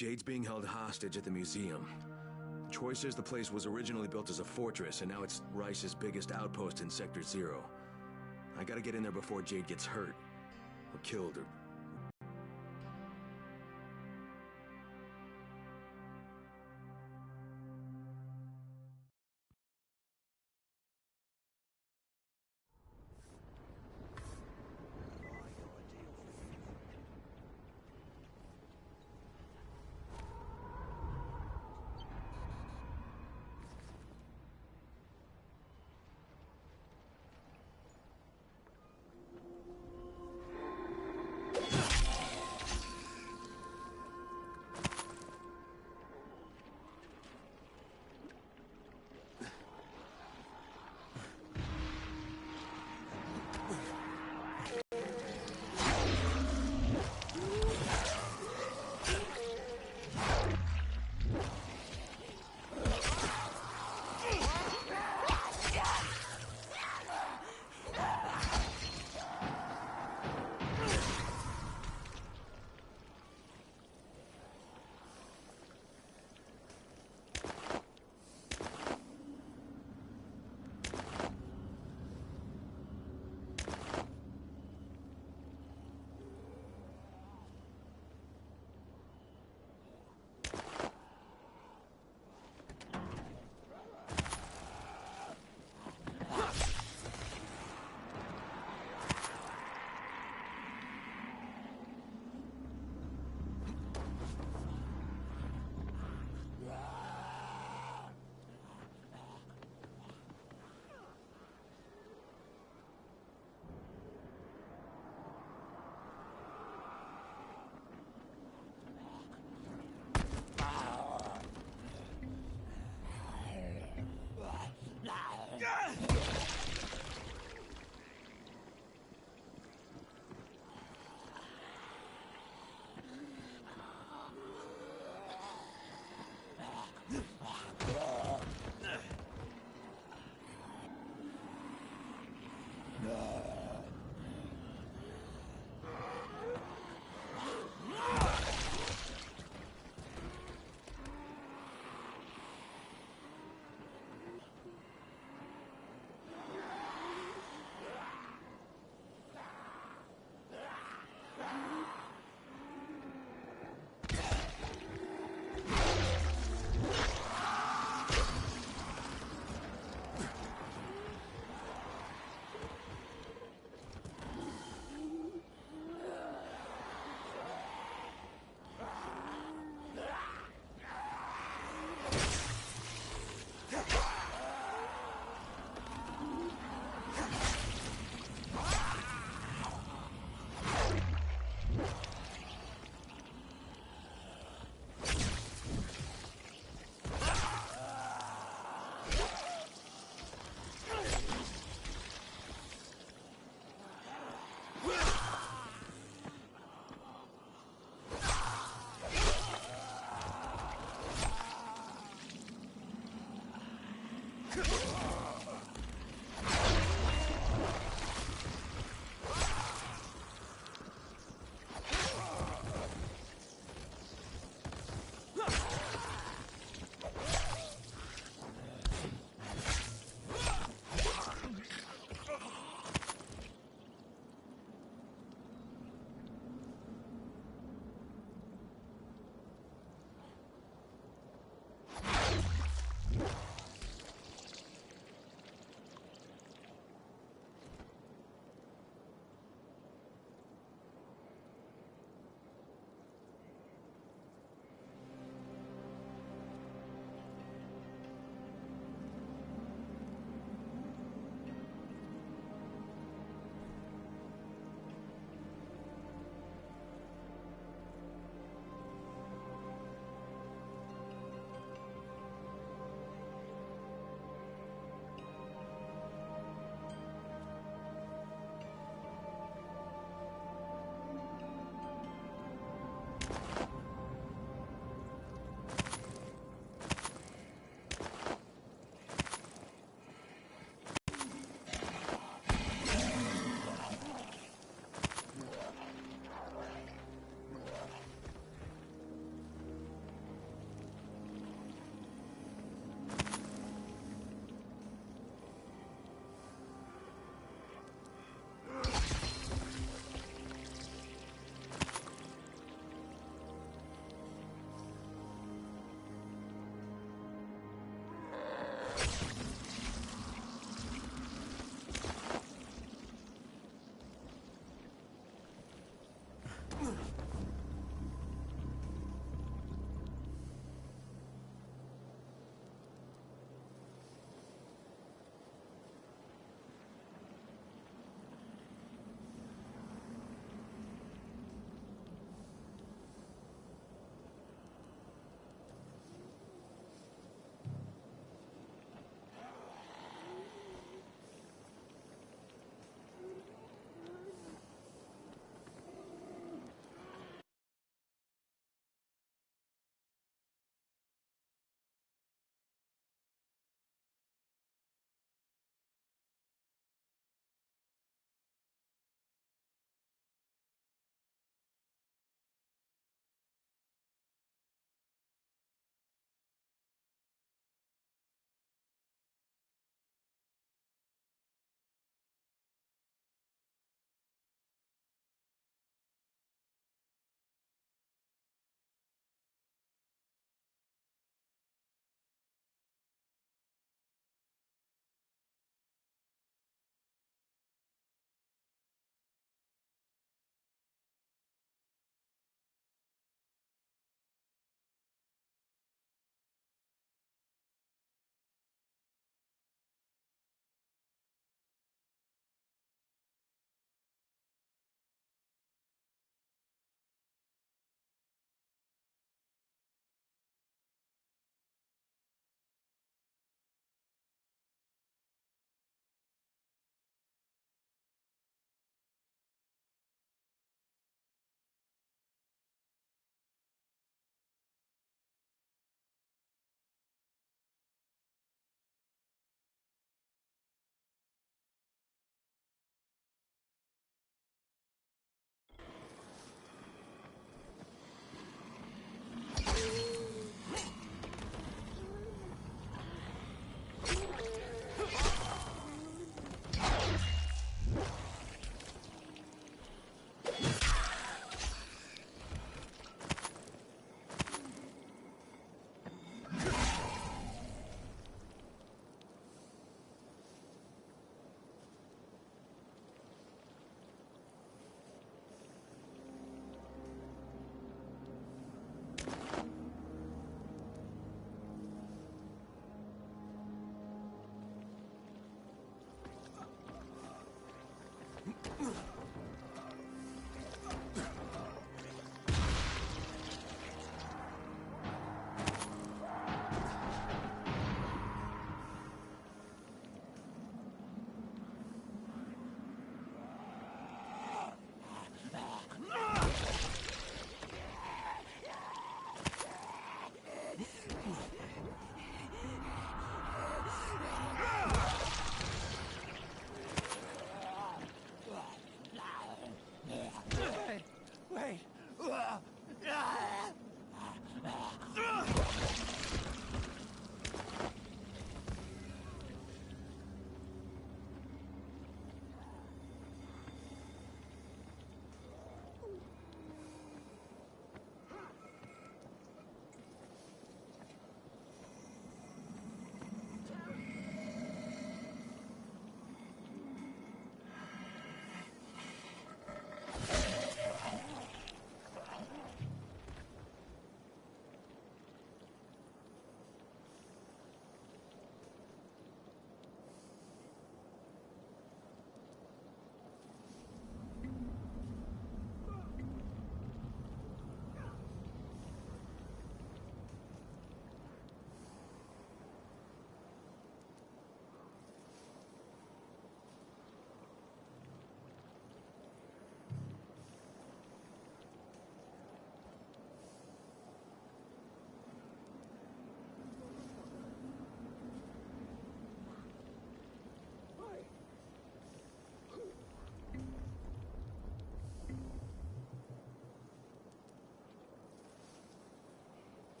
Jade's being held hostage at the museum. Troy says the place was originally built as a fortress, and now it's Rice's biggest outpost in Sector Zero. I gotta get in there before Jade gets hurt. Or killed, or...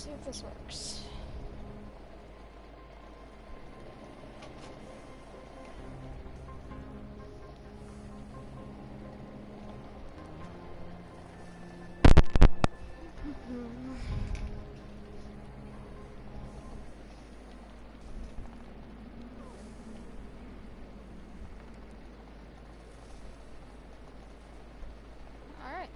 see if this works. Alright.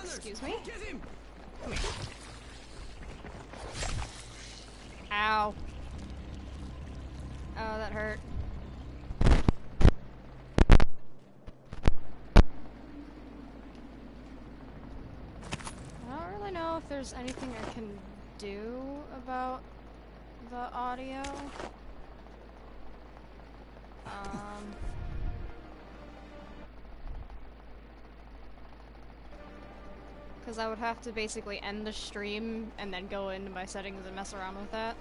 Excuse me? Come here. Ow. Oh, that hurt. I don't really know if there's anything I can do about the audio. Because I would have to basically end the stream and then go into my settings and mess around with that.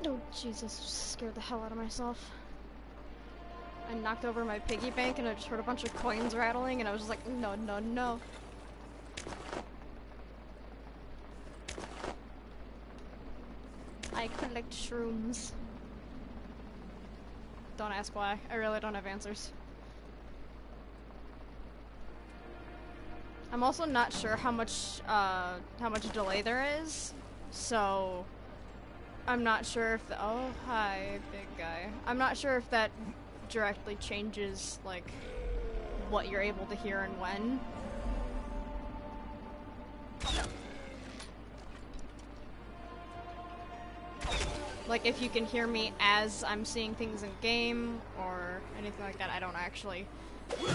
Oh Jesus, scared the hell out of myself. I knocked over my piggy bank and I just heard a bunch of coins rattling and I was just like, no, no, no. I collect shrooms. Don't ask why. I really don't have answers. I'm also not sure how much delay there is, so I'm not sure if the— oh, hi, big guy. I'm not sure if that directly changes, like, what you're able to hear and when. Like, if you can hear me as I'm seeing things in game, or anything like that, I don't actually know.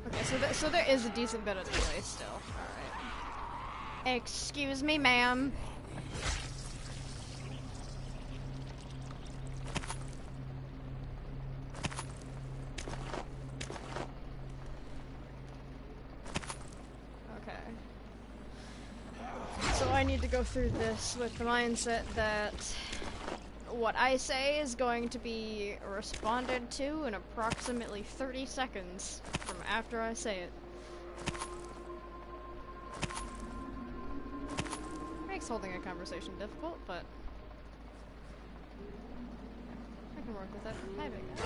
Okay, so there is a decent bit of delay still. Alright. Excuse me, ma'am. I need to go through this with the mindset that what I say is going to be responded to in approximately 30 seconds from after I say it. Makes holding a conversation difficult, but I can work with it. Hi, big guy.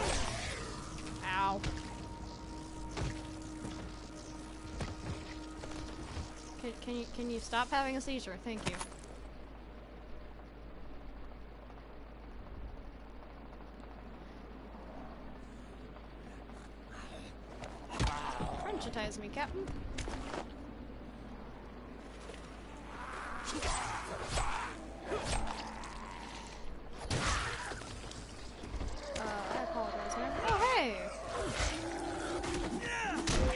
Ow. Can you stop having a seizure? Thank you. Crunchitize me, Captain. I apologize, man. Oh, hey!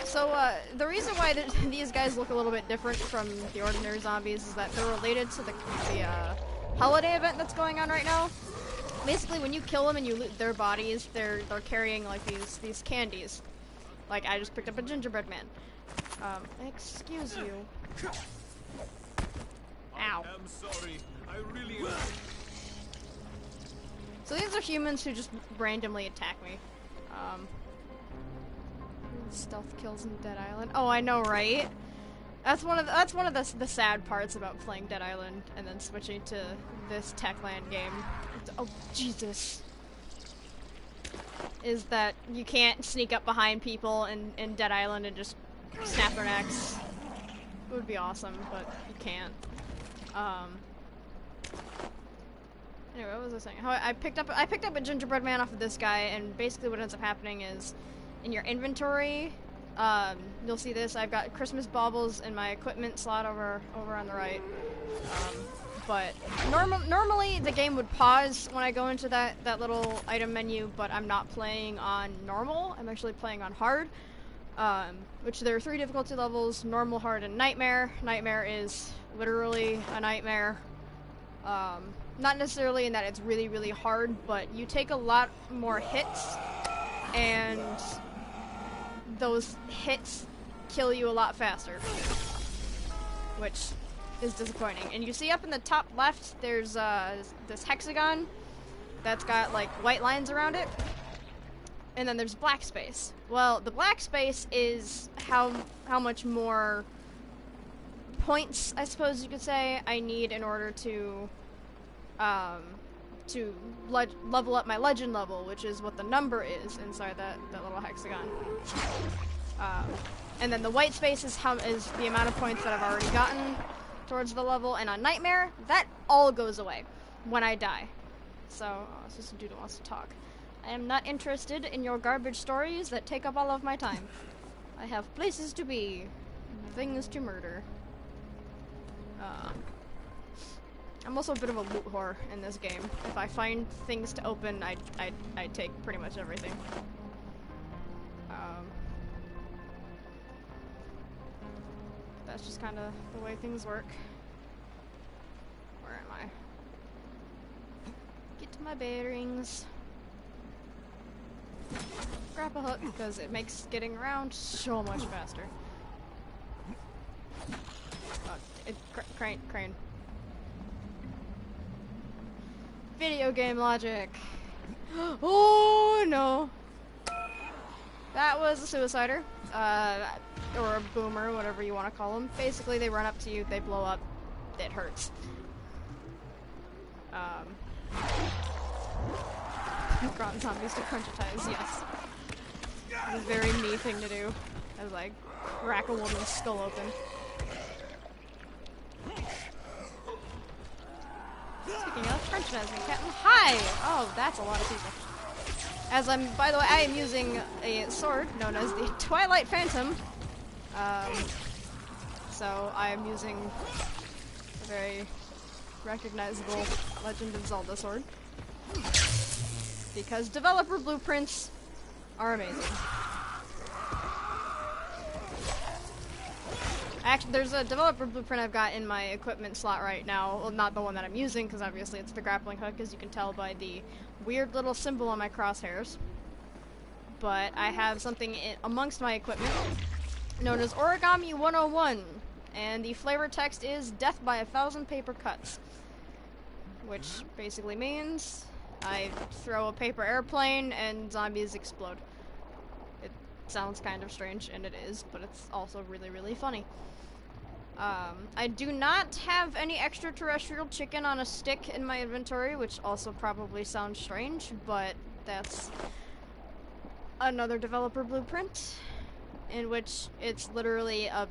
So, the reason why these guys look a little bit different from the ordinary zombies is that they're related to the holiday event that's going on right now. Basically, when you kill them and you loot their bodies, they're carrying, like, these candies. Like, I just picked up a gingerbread man. Excuse you. Ow. I'm sorry. I really am. So these are humans who just randomly attack me. Stealth kills in Dead Island. Oh, I know, right? That's one of the sad parts about playing Dead Island and then switching to this Techland game. Oh, Jesus. Is that you can't sneak up behind people in Dead Island and just snap their necks. It would be awesome, but you can't. Anyway, what was I saying? How I picked up a gingerbread man off of this guy, and basically what ends up happening is in your inventory, you'll see this. I've got Christmas baubles in my equipment slot over on the right. But normally the game would pause when I go into that little item menu, but I'm not playing on normal. I'm actually playing on hard. which there are 3 difficulty levels: normal, hard, and nightmare. Nightmare is literally a nightmare. Not necessarily in that it's really, really hard, but you take a lot more hits, and those hits kill you a lot faster, which is disappointing. And you see up in the top left, there's this hexagon that's got like white lines around it, and then there's black space. Well, the black space is how much more points, I suppose you could say, I need in order to level up my legend level, which is what the number is inside that little hexagon. And then the white space is the amount of points that I've already gotten towards the level, and on Nightmare, that all goes away when I die. So, it's just a dude who wants to talk. I am not interested in your garbage stories that take up all of my time. I have places to be, things to murder. I'm also a bit of a loot whore in this game. If I find things to open, I take pretty much everything. That's just kind of the way things work. Where am I? Get to my bearings. Grab a hook, because it makes getting around so much faster. Crane. Video game logic. Oh no. That was a suicider. Or a boomer, whatever you want to call them. Basically, they run up to you, they blow up, it hurts. Grot zombies to crunchitize, yes. It's a very me thing to do, as I crack a woman's skull open. Speaking of crunchitizing, Captain, hi! Oh, that's a lot of people. By the way, I am using a sword known as the Twilight Phantom. So I am using a very recognizable Legend of Zelda sword. Because developer blueprints are amazing. Actually, there's a developer blueprint I've got in my equipment slot right now. Well, not the one that I'm using, because obviously it's the grappling hook, as you can tell by the weird little symbol on my crosshairs. But I have something amongst my equipment known as Origami 101, and the flavor text is "Death by 1,000 paper cuts," which basically means I throw a paper airplane and zombies explode. It sounds kind of strange, and it is, but it's also really, really funny. I do not have any extraterrestrial chicken on a stick in my inventory, which also probably sounds strange, but that's another developer blueprint, in which it's literally a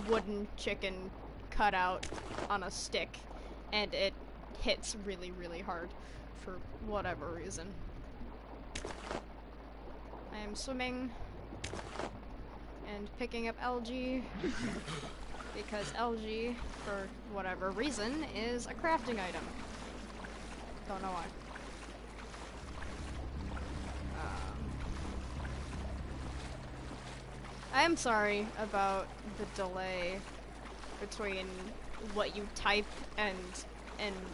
wooden chicken cut out on a stick, and it hits really, really hard for whatever reason. I am swimming and picking up algae because algae, for whatever reason, is a crafting item. Don't know why. I am sorry about the delay between what you type and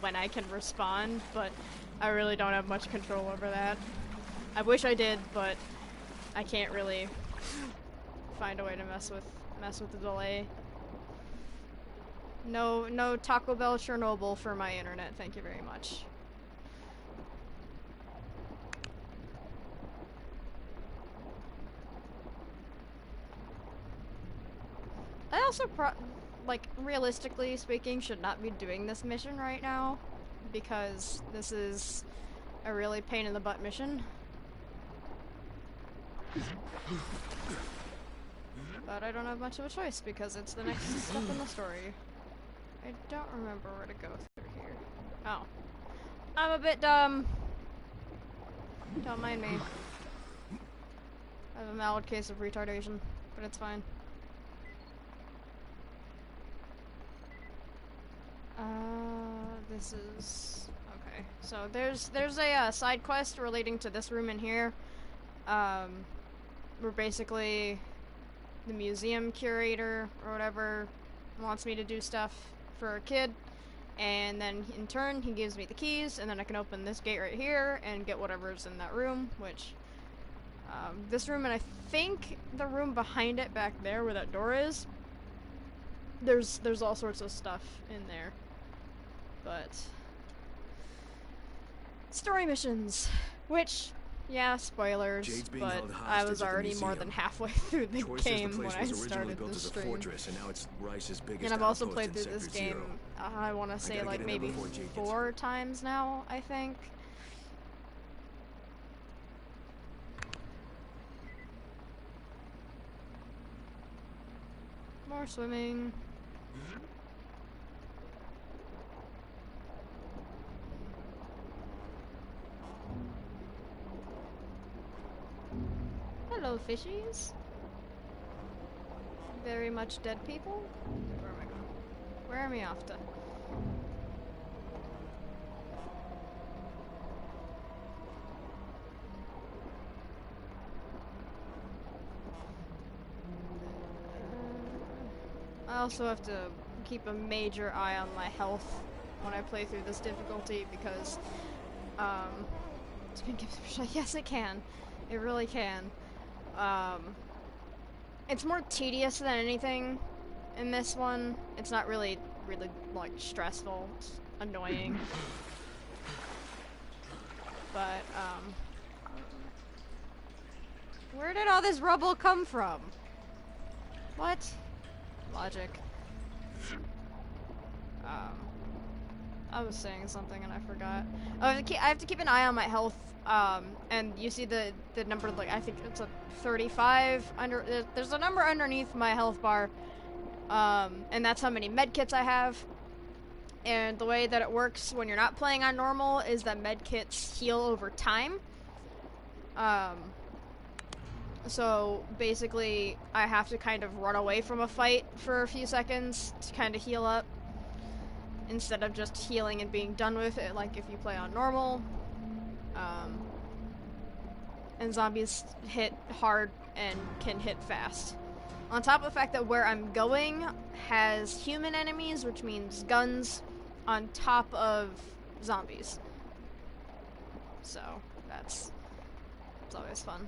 when I can respond, but I really don't have much control over that. I wish I did, but I can't really find a way to mess with the delay. No Taco Bell Chernobyl for my internet, thank you very much. I also realistically speaking, should not be doing this mission right now, because this is a really pain in the butt mission. But I don't have much of a choice, because it's the next step in the story. I don't remember where to go through here. Oh. I'm a bit dumb. Don't mind me. I have a mild case of retardation, but it's fine. This is... okay. So there's a side quest relating to this room in here. where basically the museum curator or whatever wants me to do stuff for a kid, and then in turn he gives me the keys, and then I can open this gate right here and get whatever's in that room, which this room, and I think the room behind it back there where that door is, there's all sorts of stuff in there. But story missions, which, yeah, spoilers, Jade's being but held I hostage was at the already more museum. than halfway through the Troy says game the when place I was originally started built the as a stream. fortress, and now it's Rice's biggest And I've also outpost played in through Sector this game, Zero. I want to say gotta like get in there maybe before Jade gets 4 hurt. times now, I think. More swimming. Hello, fishies. Very much dead people? Where am I going? Where am I off to? I also have to keep a major eye on my health when I play through this difficulty because, yes it can. It really can. It's more tedious than anything in this one. It's not really, like, stressful. It's annoying. But, where did all this rubble come from? What? Logic. I was saying something and I forgot. Oh, I have to keep an eye on my health. And you see the number, like, I think it's a 35 under, there's a number underneath my health bar. And that's how many medkits I have. And the way that it works when you're not playing on normal is that medkits heal over time. So basically I have to kind of run away from a fight for a few seconds to kind of heal up, instead of just healing and being done with it like if you play on normal. And zombies hit hard and can hit fast. On top of the fact that where I'm going has human enemies, which means guns, on top of zombies. So it's always fun.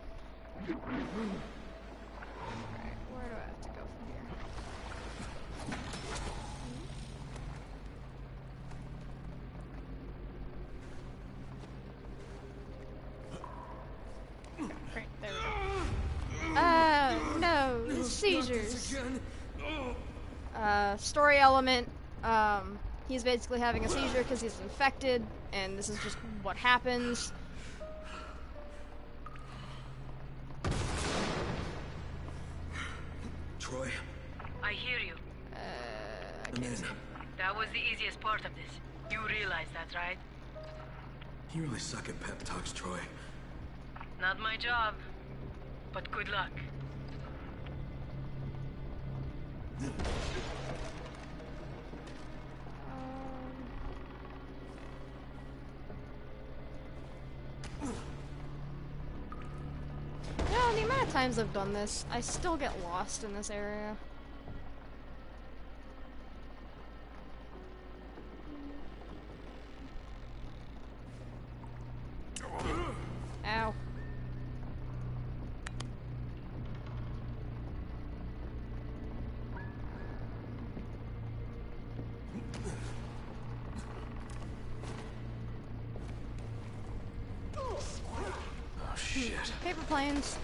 Alright, where do I have to go from here? Great, there we go. No, seizures. Story element. He's basically having a seizure because he's infected, and this is just what happens. Troy? I hear you. I'm in. That was the easiest part of this. You realize that, right? You really suck at pep talks, Troy. Not my job. But good luck. Yeah, the amount of times I've done this, I still get lost in this area. Ow. Oh, shit. Paper planes.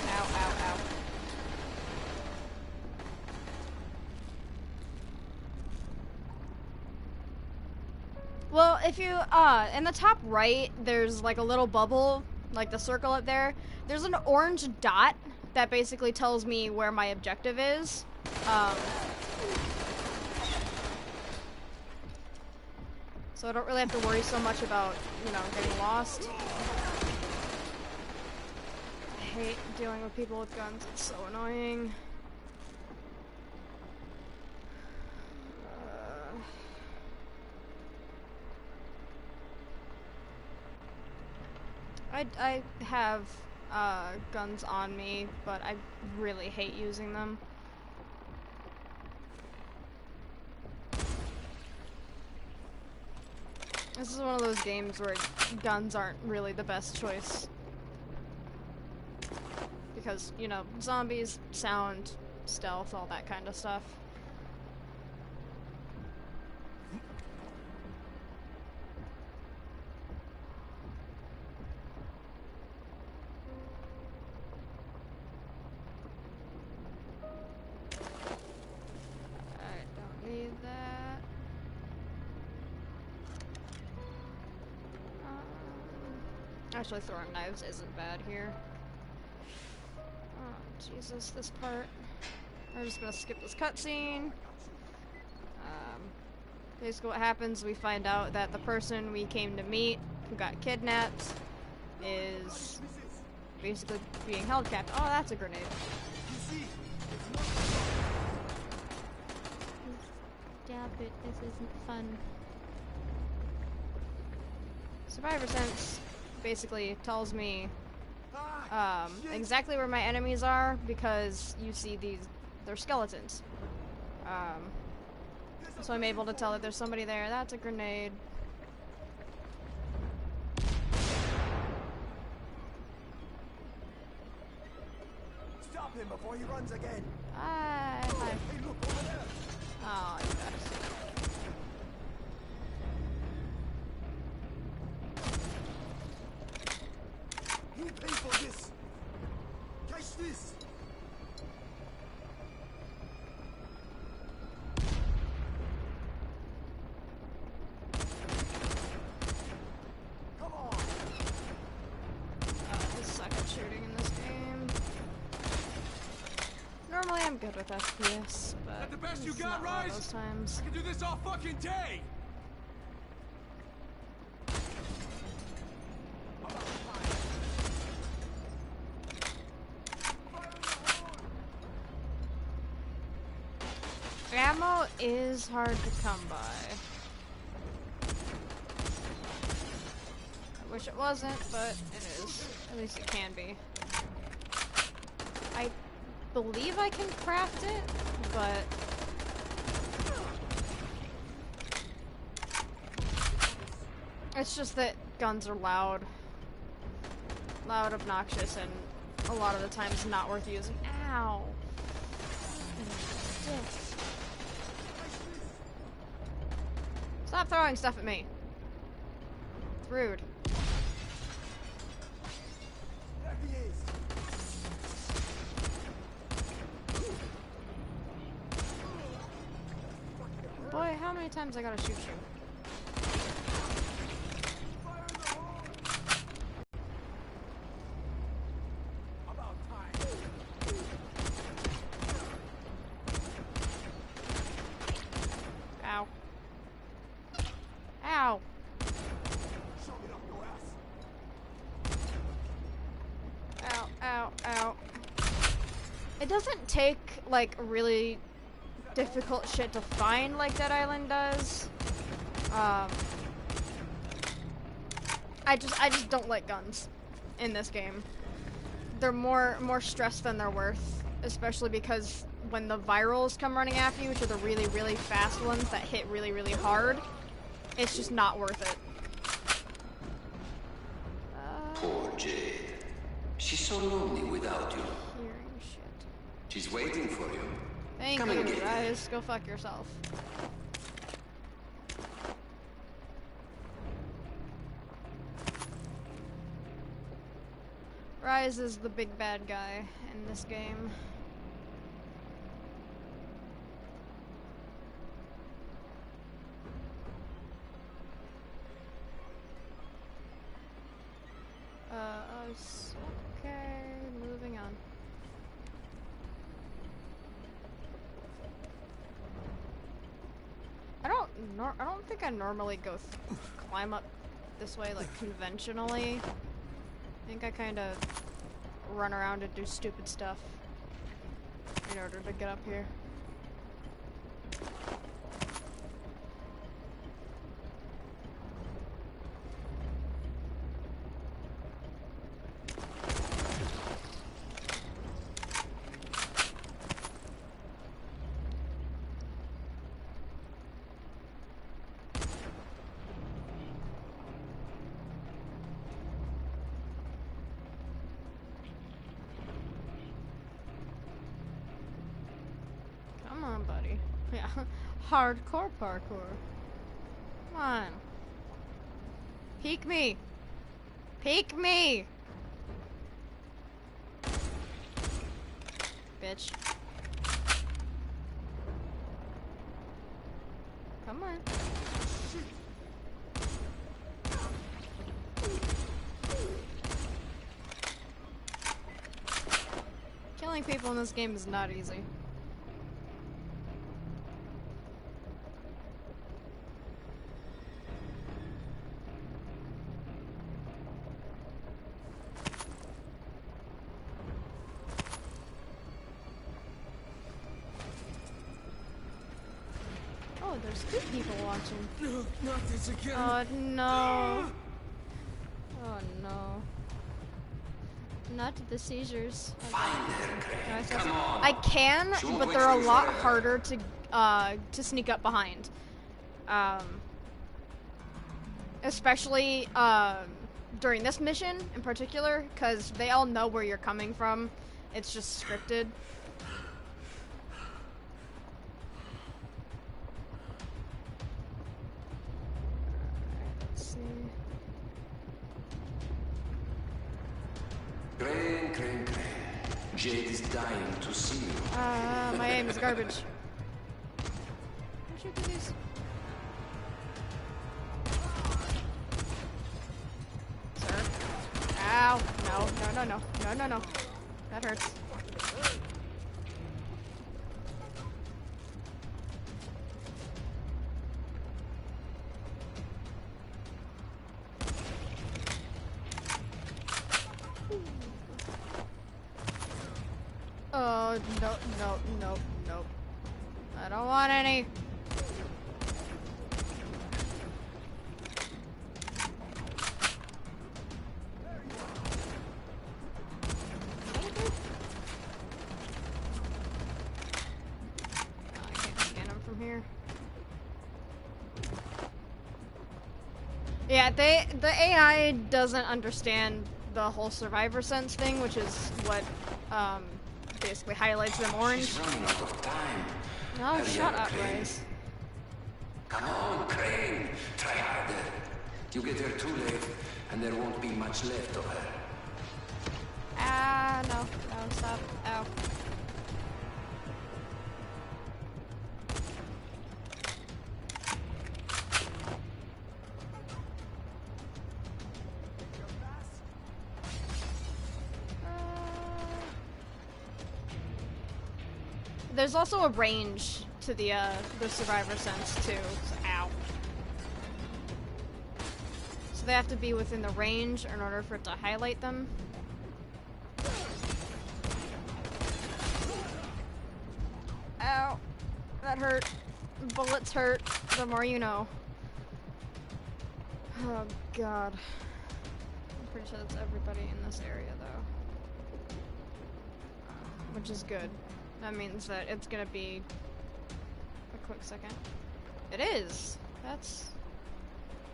Ow, ow, ow. Well, if you, in the top right, there's like a little bubble, like the circle up there. There's an orange dot that basically tells me where my objective is. So I don't really have to worry so much about, you know, getting lost. I hate dealing with people with guns, it's so annoying. I have guns on me, but I really hate using them. This is one of those games where guns aren't really the best choice. Because, you know, zombies, sound, stealth, all that kind of stuff. I don't need that. Actually, throwing knives isn't bad here. Oh, Jesus, this part. We're just gonna skip this cutscene. Basically what happens, we find out that the person we came to meet, who got kidnapped, is basically being held captive. Oh, that's a grenade. Stop it, this isn't fun. Survivor Sense basically tells me exactly where my enemies are because you see they're skeletons. So I'm able to tell that there's somebody there. That's a grenade. Stop him before he runs again. Hi. Hey, look over there. Oh, you guys. You pay for this. Catch this. Come on. I suck at shooting in this game. Normally I'm good with FPS, but That the best you it's got, not one of Rise? those times. I can do this all fucking day! Ammo is hard to come by. I wish it wasn't, but it is. At least it can be. I believe I can craft it, but it's just that guns are loud, obnoxious, and a lot of the times not worth using. Ow! Stop throwing stuff at me. It's rude. There he is. Boy, how many times I gotta shoot you? About time. Ow. Ow. Shove it up your ass. Ow, ow, ow. It doesn't take, like, really difficult shit to find like Dead Island does. I just don't like guns in this game. They're more stress than they're worth, especially because when the virals come running after you, which are the really, really fast ones that hit really, really hard, it's just not worth it. Poor Jade. She's so lonely without you. Hearing shit. She's waiting for you. Thank Come you, and get her. guys. Go fuck yourself. Rise is the big bad guy in this game. Okay, moving on. I don't think I normally go climb up this way like conventionally. I think I kind of run around and do stupid stuff in order to get up here. Yeah. Hardcore parkour. Come on. Peek me. Peek me. Bitch. Come on. Killing people in this game is not easy. Oh, there's two people watching. No, not this again. Oh no. Oh no. Not the seizures. I can, but they're a lot harder to sneak up behind. Especially during this mission in particular, because they all know where you're coming from. It's just scripted. Let's see. Crane, Crane, Crane. Jade is dying to see you. My aim is garbage. How should I do these? Sir? Ow! No, no, no, no, no, no, no. That hurts. Oh, no, no, no, no. I don't want any. I can't scan them from here. Yeah, the AI doesn't understand the whole survivor sense thing, which is what basically highlights them orange. She's running out of time. No, Hurry shut up, Crane. Rice. Come on, Crane. Try harder. You get her too late, and there won't be much left of her. Ah, no, no, stop. Ow. There's also a range to the survivor sense too. So, ow. So they have to be within the range in order for it to highlight them. Ow. That hurt. Bullets hurt. The more you know. Oh god. I'm pretty sure that's everybody in this area though. Which is good. That means that it's gonna be a quick second. It is! That's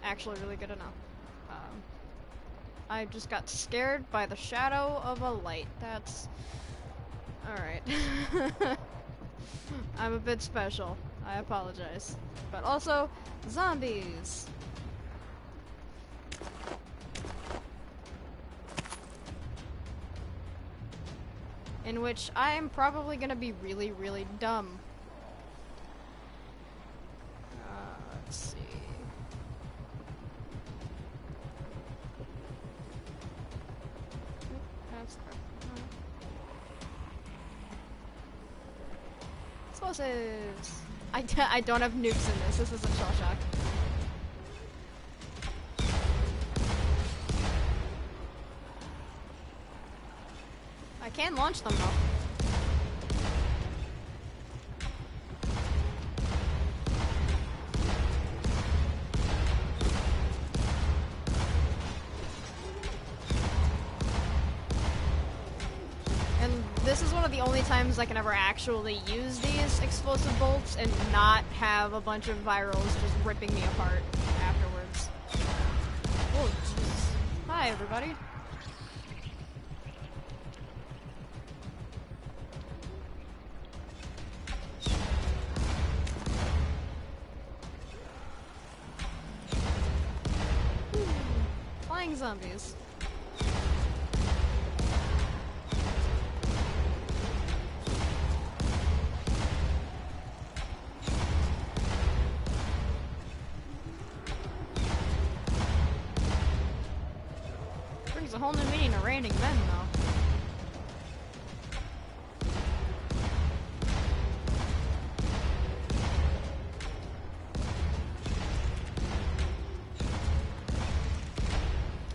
actually really good enough. I just got scared by the shadow of a light. That's... Alright. I'm a bit special. I apologize. But also, zombies! In which I am probably gonna be really, really dumb. Let's see. That's explosives! I don't have nukes in this. This isn't Shell Shock. I can launch them though. And this is one of the only times I can ever actually use these explosive bolts and not have a bunch of virals just ripping me apart afterwards. Oh, jeez. Hi, everybody. Flying zombies. Brings a whole new meaning to raining men, though.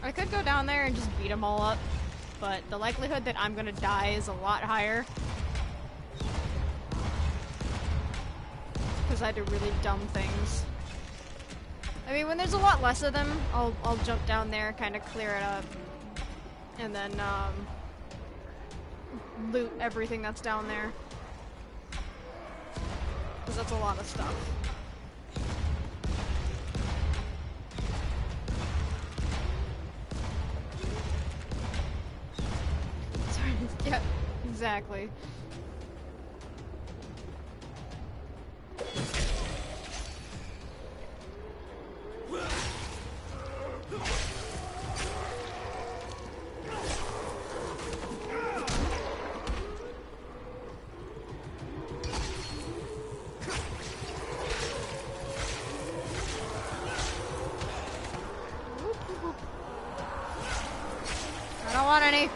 I could go down there and just beat them all up, but the likelihood that I'm gonna die is a lot higher. Because I do really dumb things. I mean, when there's a lot less of them, I'll jump down there, kind of clear it up, and then loot everything that's down there. Because that's a lot of stuff. Yeah, exactly. I don't want any.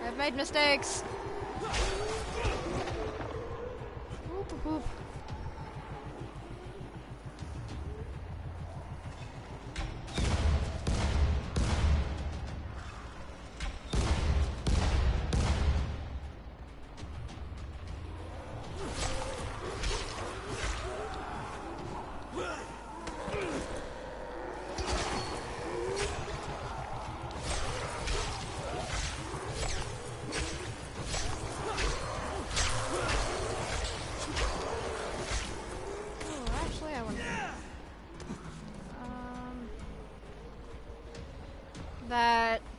I've made mistakes. Whoop, whoop.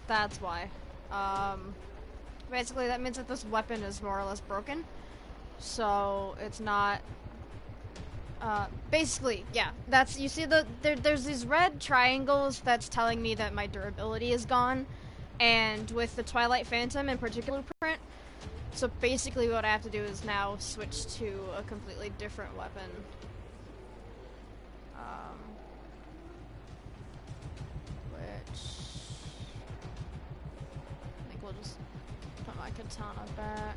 That's why. Basically that means that this weapon is more or less broken. So it's not basically, yeah, that's, you see there's these red triangles that's telling me that my durability is gone, and with the Twilight Phantom in particular print, so basically what I have to do is now switch to a completely different weapon. Which I think we'll just put my katana back.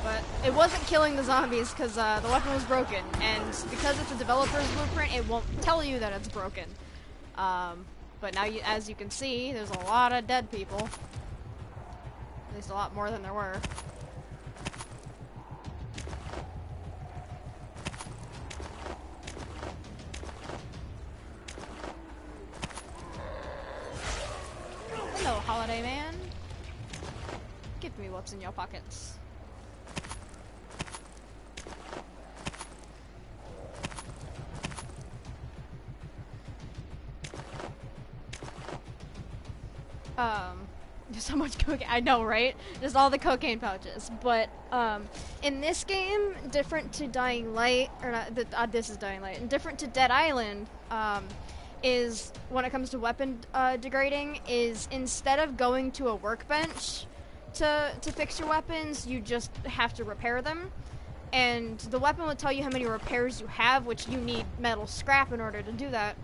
But it wasn't killing the zombies because the weapon was broken, and because it's a developer's blueprint, it won't tell you that it's broken. But now, as you can see, there's a lot of dead people. At least a lot more than there were. Hello, Holiday Man. Give me what's in your pockets. There's so much cocaine. I know, right? Just all the cocaine pouches. But in this game, different to Dying Light, or not, this is Dying Light, and different to Dead Island, is when it comes to weapon degrading, is instead of going to a workbench to fix your weapons, you just have to repair them. And the weapon will tell you how many repairs you have, which you need metal scrap in order to do that.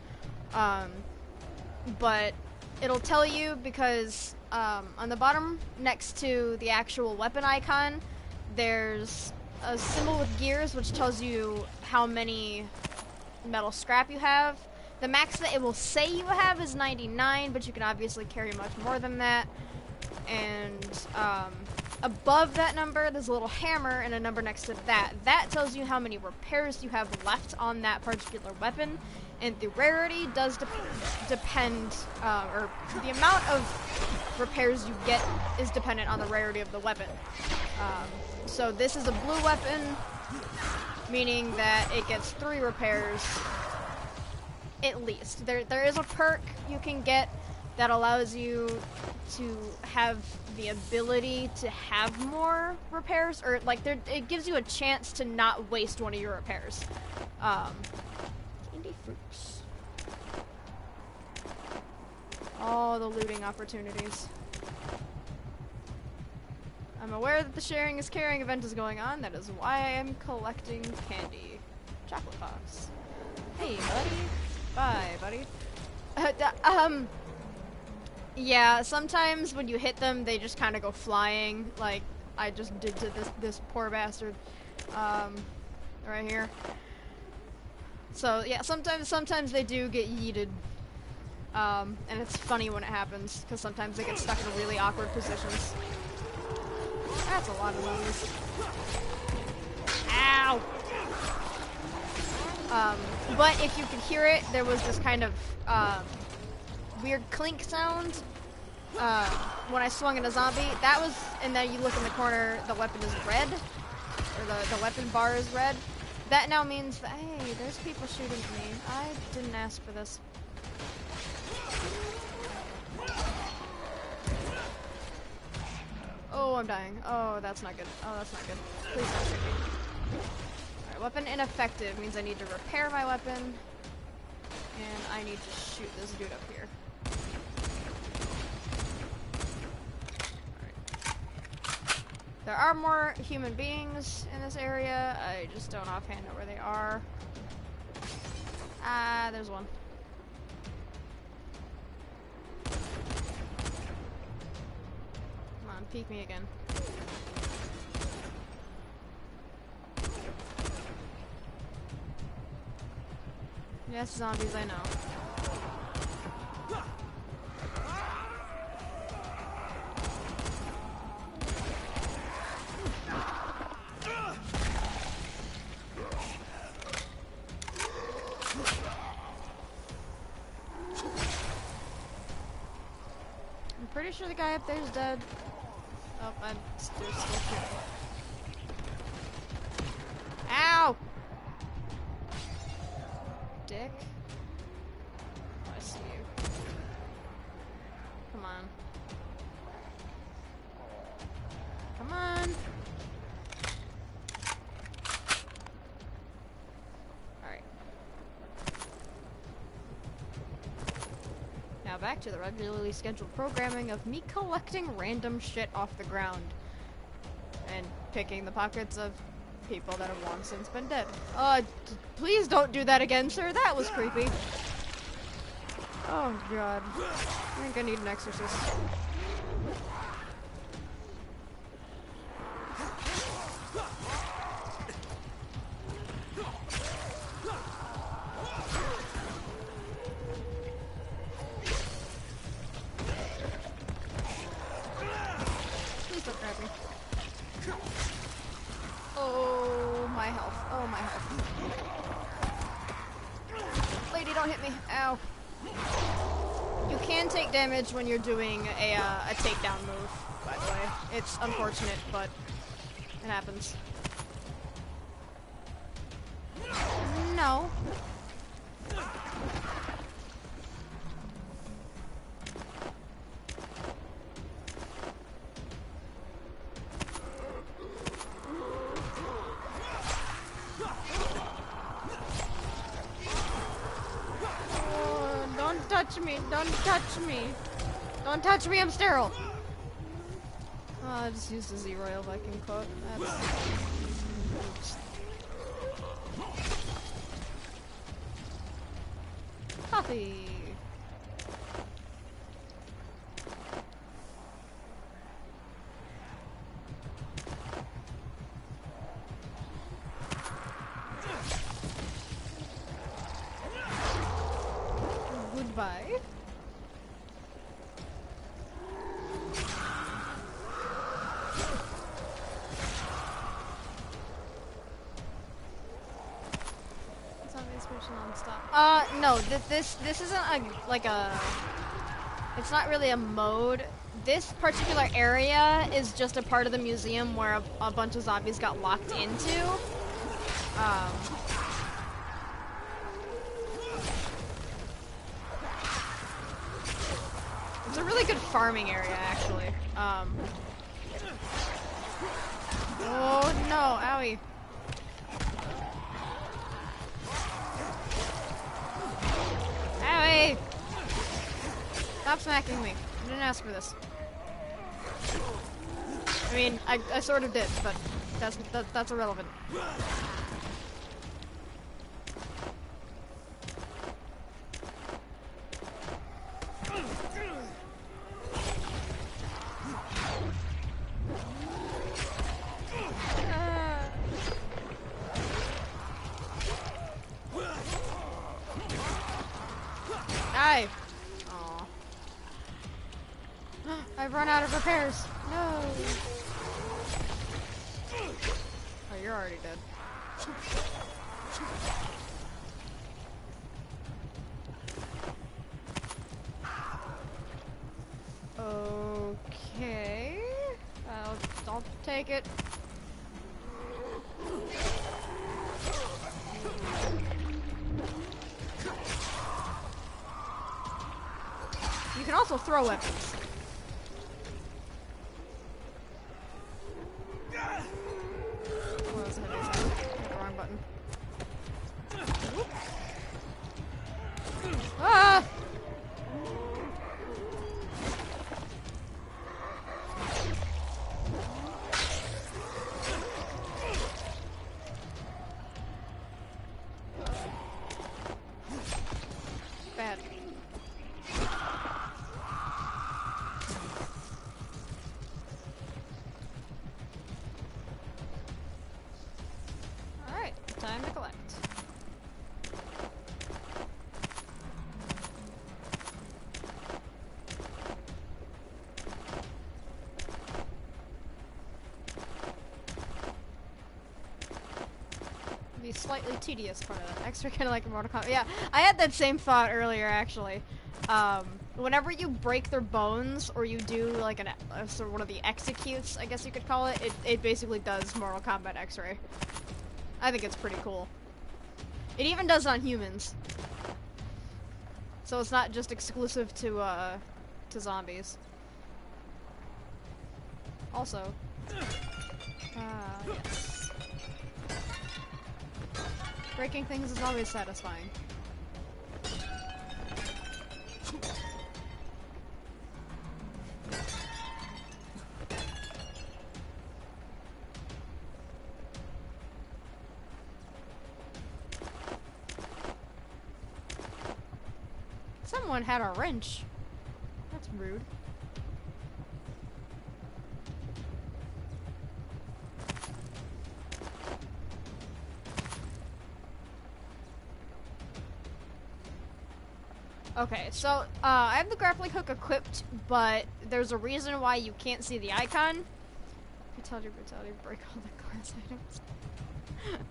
But it'll tell you because on the bottom next to the actual weapon icon, there's a symbol with gears which tells you how many metal scrap you have. The max that it will say you have is 99, but you can obviously carry much more than that. And above that number, there's a little hammer and a number next to that. That tells you how many repairs you have left on that particular weapon. And the rarity does depend, or the amount of repairs you get is dependent on the rarity of the weapon. So this is a blue weapon, meaning that it gets 3 repairs. at least. There is a perk you can get that allows you to have the ability to have more repairs, or like it gives you a chance to not waste one of your repairs. Candy fruits. All the looting opportunities. I'm aware that the sharing is caring event is going on. That is why I am collecting candy. Chocolate box. Hey, buddy. Bye, buddy. Yeah, sometimes when you hit them, they just kind of go flying, like I just did to this poor bastard, right here. So yeah, sometimes they do get yeeted, and it's funny when it happens, because sometimes they get stuck in really awkward positions. That's a lot of those. Ow! But if you could hear it, there was this kind of, weird clink sound, when I swung at a zombie. That was, and then you look in the corner, the weapon is red, or the weapon bar is red. That now means that, hey, there's people shooting at me. I didn't ask for this. Oh, I'm dying. Oh, that's not good. Oh, that's not good. Please don't shoot me. Alright, weapon ineffective means I need to repair my weapon. And I need to shoot this dude up here. Alright. There are more human beings in this area. I just don't offhand know where they are. Ah, there's one. Come on, peek me again. Yes, zombies, I know. I'm pretty sure the guy up there is dead. Oh, I'm still shooting. Ow! Dick. Oh, I see you. Come on. Come on! Alright. Now back to the regularly scheduled programming of me collecting random shit off the ground. And picking the pockets of people that have long since been dead. Please don't do that again, sir. That was creepy. Oh, God. I think I need an exorcist. Please don't grab me. Oh, my health. Oh, my health. Lady, don't hit me. Ow. You can take damage when you're doing a takedown move, by the way. It's unfortunate, but it happens. No. Don't touch me. Don't touch me. Don't touch me. I'm sterile. Oh, I just used a Z-Royal Viking quote. That's... Oops. Coffee. Goodbye. No, this isn't it's not really a mode. This particular area is just a part of the museum where a bunch of zombies got locked into. good farming area, actually. Oh no, owie. Owie! Stop smacking me. I didn't ask for this. I mean, I sort of did, but that's irrelevant. Die! Aw. I've run out of repairs. No. Oh, you're already dead. Okay. I'll take it. You can also throw weapons. What was it? Hit the wrong button. Whoop. Ah! Bad. Alright, time to collect. The slightly tedious part of that. X-ray kind of like in Mortal Kombat. Yeah, I had that same thought earlier, actually. Whenever you break their bones, or you do like sort of one of the executes, I guess you could call it, it basically does Mortal Kombat X-ray. I think it's pretty cool. It even does on humans. So it's not just exclusive to zombies. Also, yes. Breaking things is always satisfying. Someone had a wrench. That's rude. Okay, so I have the grappling hook equipped, but there's a reason why you can't see the icon. Brutality, break all the glass items.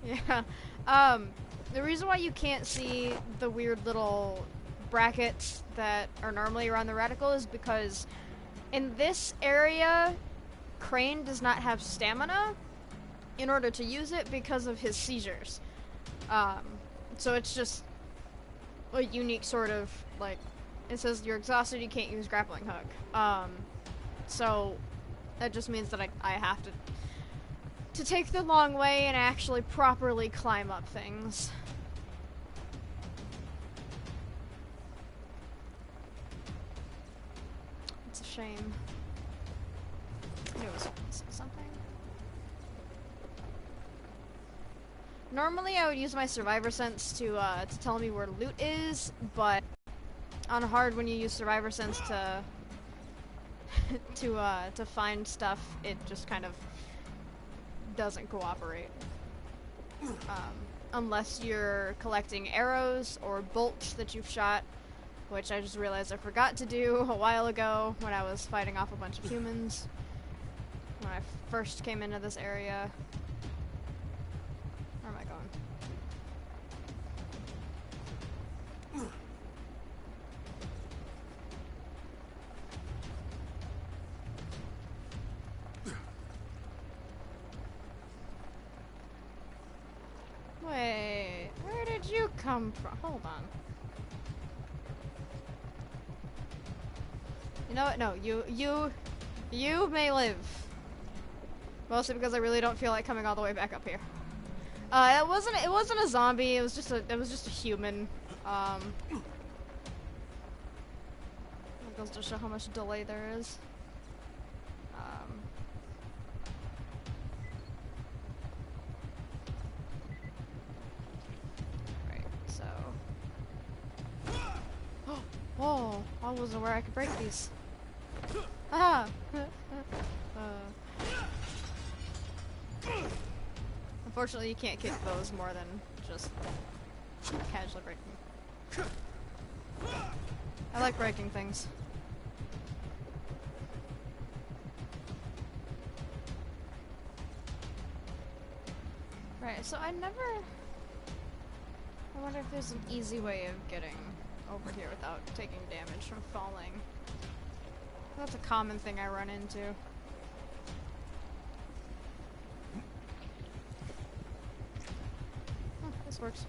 Yeah. The reason why you can't see the weird little brackets that are normally around the reticle is because in this area, Crane does not have stamina in order to use it because of his seizures. So it's just a unique sort of, like, it says you're exhausted, you can't use grappling hook. So that just means that I have to take the long way and actually properly climb up things. It's a shame. I knew it was something. Normally I would use my survivor sense to tell me where loot is, but on hard, when you use survivor sense to to find stuff, it just kind of doesn't cooperate. Unless you're collecting arrows or bolts that you've shot, which I just realized I forgot to do a while ago when I was fighting off a bunch of humans when I first came into this area. Where am I going? Wait, where did you come from? Hold on. no, you may live. Mostly because I really don't feel like coming all the way back up here. It wasn't a zombie. It was just a human. That goes to show how much delay there is. Right. So. Oh, I wasn't aware I could break these. Ah. Unfortunately, you can't kick those more than just casually breaking. I like breaking things. Right, so I wonder if there's an easy way of getting over here without taking damage from falling. That's a common thing I run into. Oh, this works.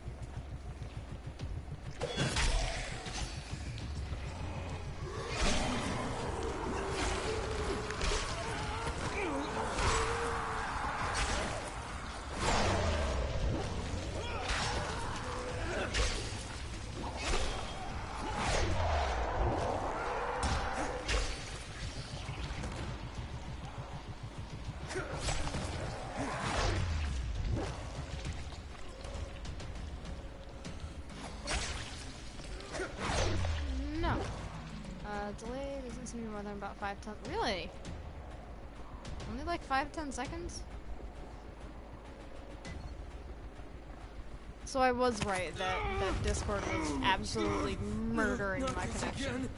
Delay doesn't seem to be more than about 5-10. Really? Only like 5-10 seconds? So I was right that Discord was absolutely murdering my connection.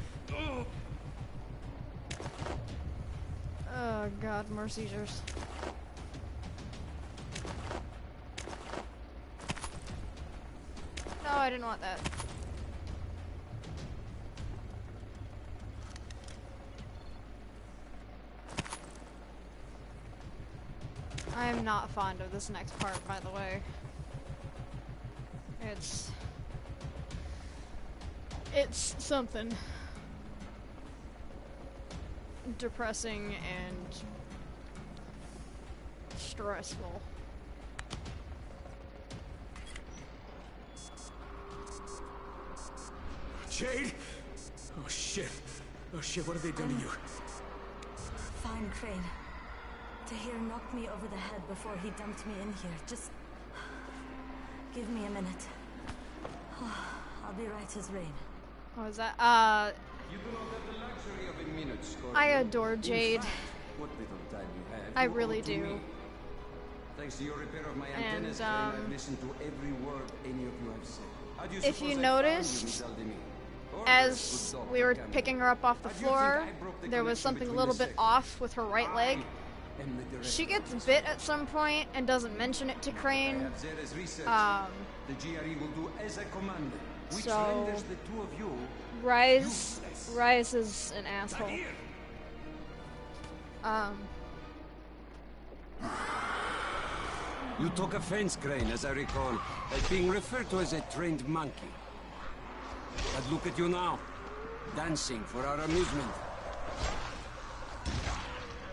Oh god, more seizures. No, I didn't want that. I am not fond of this next part, by the way. It's something depressing and stressful. Jade? Oh shit. Oh shit, what have they done to you? Fine, Crane. Tahir knocked me over the head before he dumped me in here. Just give me a minute. I'll be right as rain. What was that? You do not have the luxury of a minute, Scorpio. I adore Jade. In fact, what little time you have, I you really owe to do. me. Thanks to your repair of my And, antennas, Crane, I've listened to every word any of you have said. How do you if suppose you I found noticed, Miss Aldemir? as we were picking her up off the How do you floor, think I broke the there was connection something a between little the bit sectors? off with her right leg. And the director She gets of this bit one. at some point and doesn't mention it to I Crane. have Zera's research. The GRE will do as I command, which So- renders the two of you Rise is an asshole. You took offense, Crane, as I recall, at being referred to as a trained monkey. But look at you now, dancing for our amusement.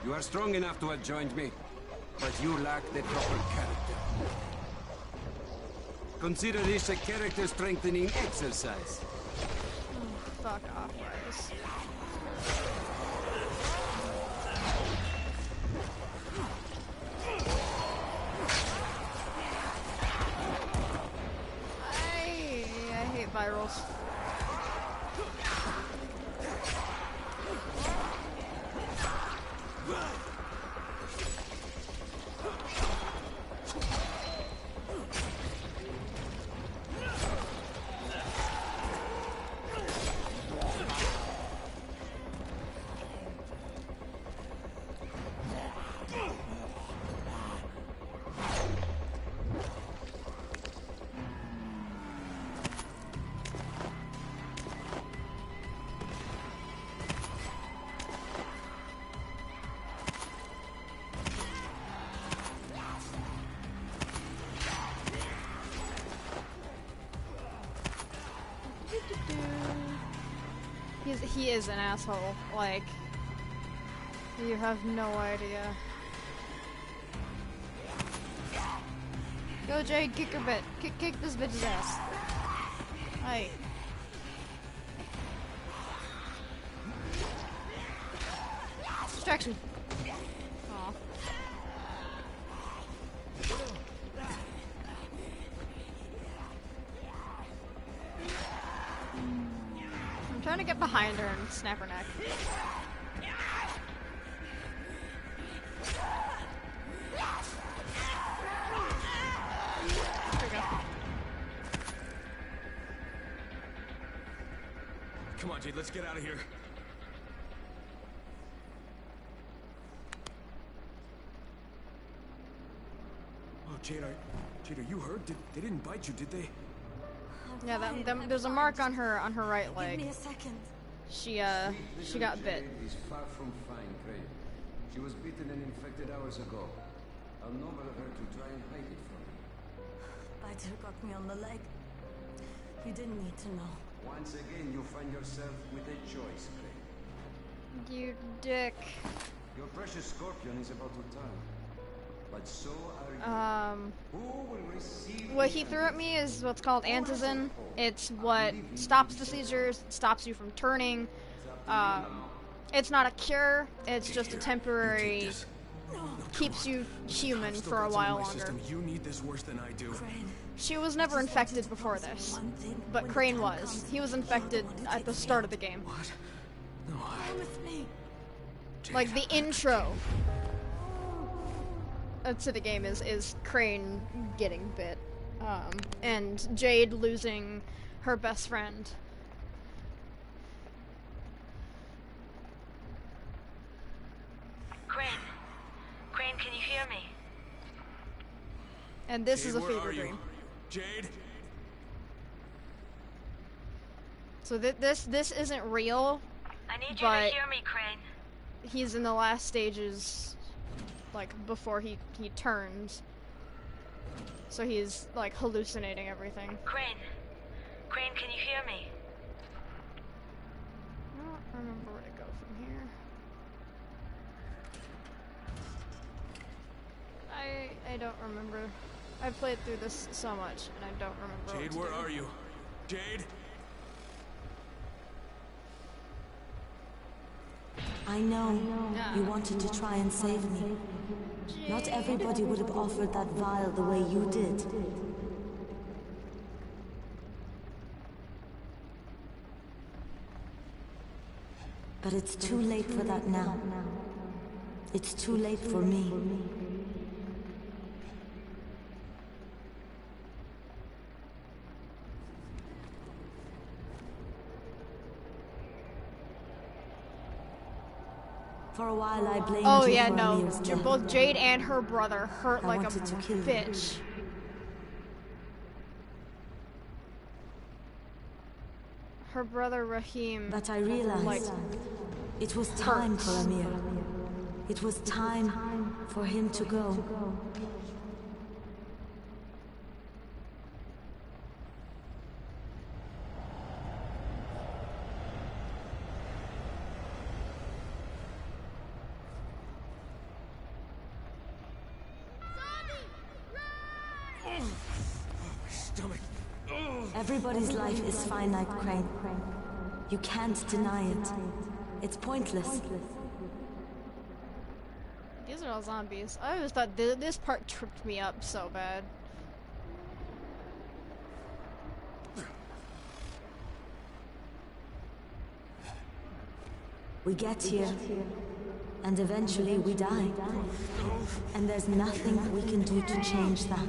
You are strong enough to have joined me, but you lack the proper character. Consider this a character-strengthening exercise. Fuck off, Rise. I hate virals. He is an asshole. Like, you have no idea. Go, Jade, kick her bit. Kick this bitch's ass. Hey. Distraction. Aw. I'm trying to get behind her and snap her neck. There we go. Come on, Jade, let's get out of here. Oh, Jade, are you hurt? They didn't bite you, did they? Yeah, there's a mark on her right Give leg. me a second. She got bit. Jade is far from fine, Crane. She was bitten and infected hours ago. How noble of her to try and hide it from me. Biter got me on the leg. You didn't need to know. Once again, you find yourself with a choice, Crane. You dick. Your precious scorpion is about to turn. But so are you. Who will receive What the he threw at me is what's called antizin. It's what believe in stops you, the sir. seizures, stops you from turning. It's up to you now. It's not a cure, it's Jade, just a here, you temporary, take this. keeps you human Still for a got some in while my longer. system. You need this worse than I do. Crane. She was never infected before this, but Crane was. He was infected at the start of the game. What? No, Come with me. Like the intro to the game is Crane getting bit, and Jade losing her best friend. Crane. Crane, can you hear me? And this Jade, is a where fever are you? dream. Jade? So this isn't real. I need you But- to hear me, Crane. He's in the last stages, like before he turns. So he's like hallucinating everything. Crane. Crane, can you hear me? I don't remember where to go from here. I don't remember. I've played through this so much and I don't remember. Jade, what where to do. are you? Jade? I know you wanted to try and save me. Not everybody would have offered that vial the way you did. But it's too late for that now. It's too late for me. For a while I blamed Oh you yeah, for no. Amir's death. Both Jade and her brother hurt I like a wanted to kill you. bitch. Her brother Rahim. But I realized it was time for Amir. It was time for him to go. Stomach. Everybody's life is finite, Crane. You can't deny it. It's pointless. These are all zombies. I always thought this part tripped me up so bad. We get here, and eventually we die. And there's nothing we can do to change that.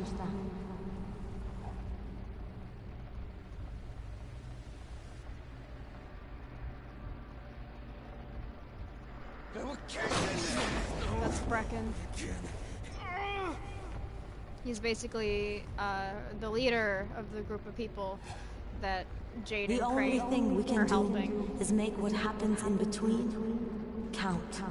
That's Brecken. He's basically the leader of the group of people that Jade The and only Crane thing we are can helping. do is make what happens in between count.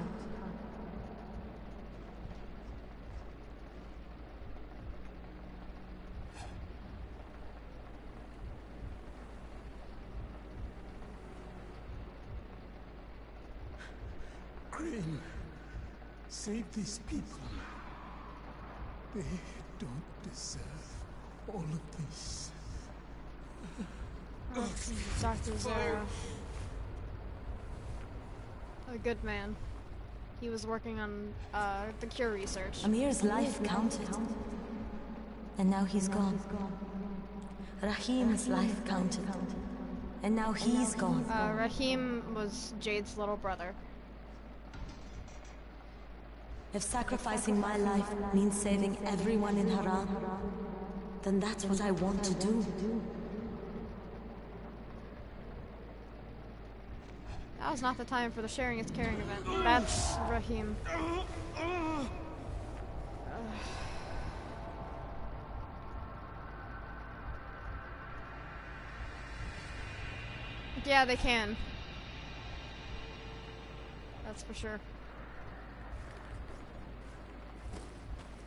Crane, save these people. They don't deserve all of this. Dr. Zero. A good man. He was working on the cure research. Amir's life counted. And now he's gone. Rahim's life counted. And now he's gone. Rahim was Jade's little brother. If sacrificing my life means saving everyone in Haran, then that's what I want to do. That was not the time for the sharing is caring event. That's Rahim. Yeah, they can. That's for sure.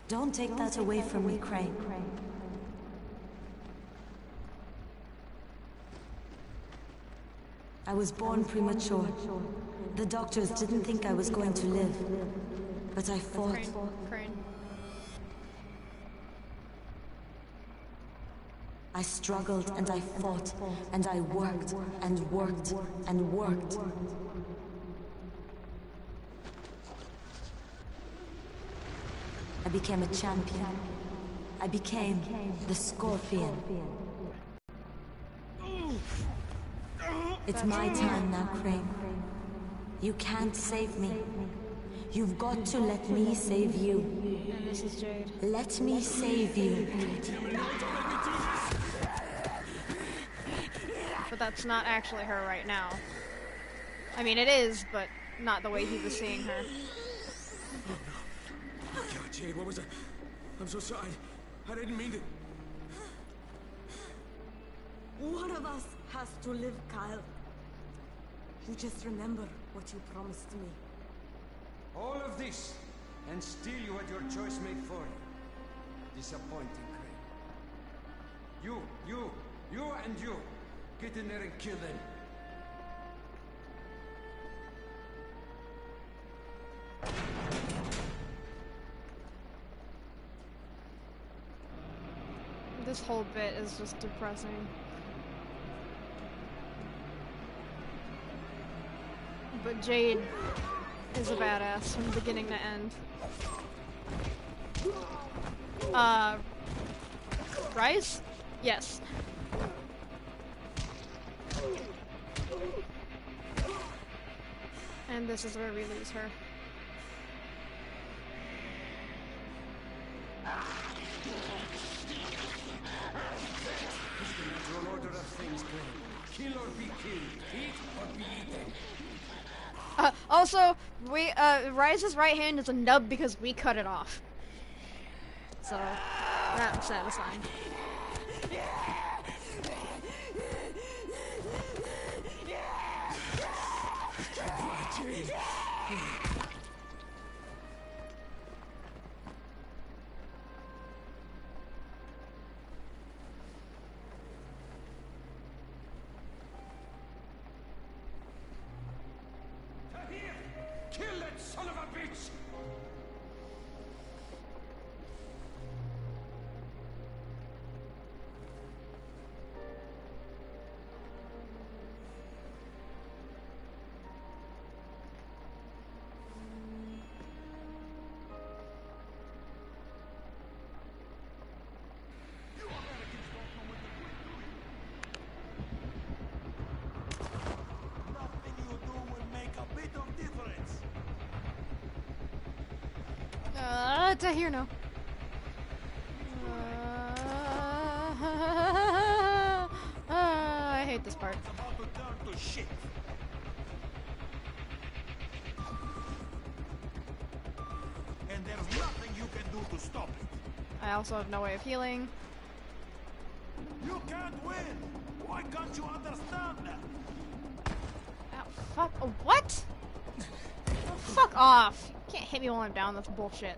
Don't take that away from me, Crane. I was born premature. The doctors didn't think I was going to live. But I fought. Crane. I struggled and I fought. And I worked and worked and worked. I became a champion. I became the Scorpion. It's my time now, Crane. You can't save me. You've got to let me save you. And this is Jade. Let me save you. But that's not actually her right now. I mean, it is, but not the way he was seeing her. God, Jade, what was that? I'm so sorry. I didn't mean to... One of us has to live, Kyle. You just remember what you promised me. All of this, and still you had your choice made for you. Disappointing, Crane. You and you. Get in there and kill them. This whole bit is just depressing. But Jade is a badass from beginning to end. Rise? Yes. And this is where we lose her. Natural order of things, Crane. Kill or be killed. Eat or be eaten. Also, Rise's right hand is a nub because we cut it off. So, that's satisfying. Kill that son of a bitch! Nothing you do will make a bit of difference. Tahir, no. I hate this part. It's about to turn to shit. And there's nothing you can do to stop it. I also have no way of healing. You can't win. Why can't you understand that? Oh, fuck. Oh, what? Oh, fuck off. You can't hit me while I'm down. That's bullshit.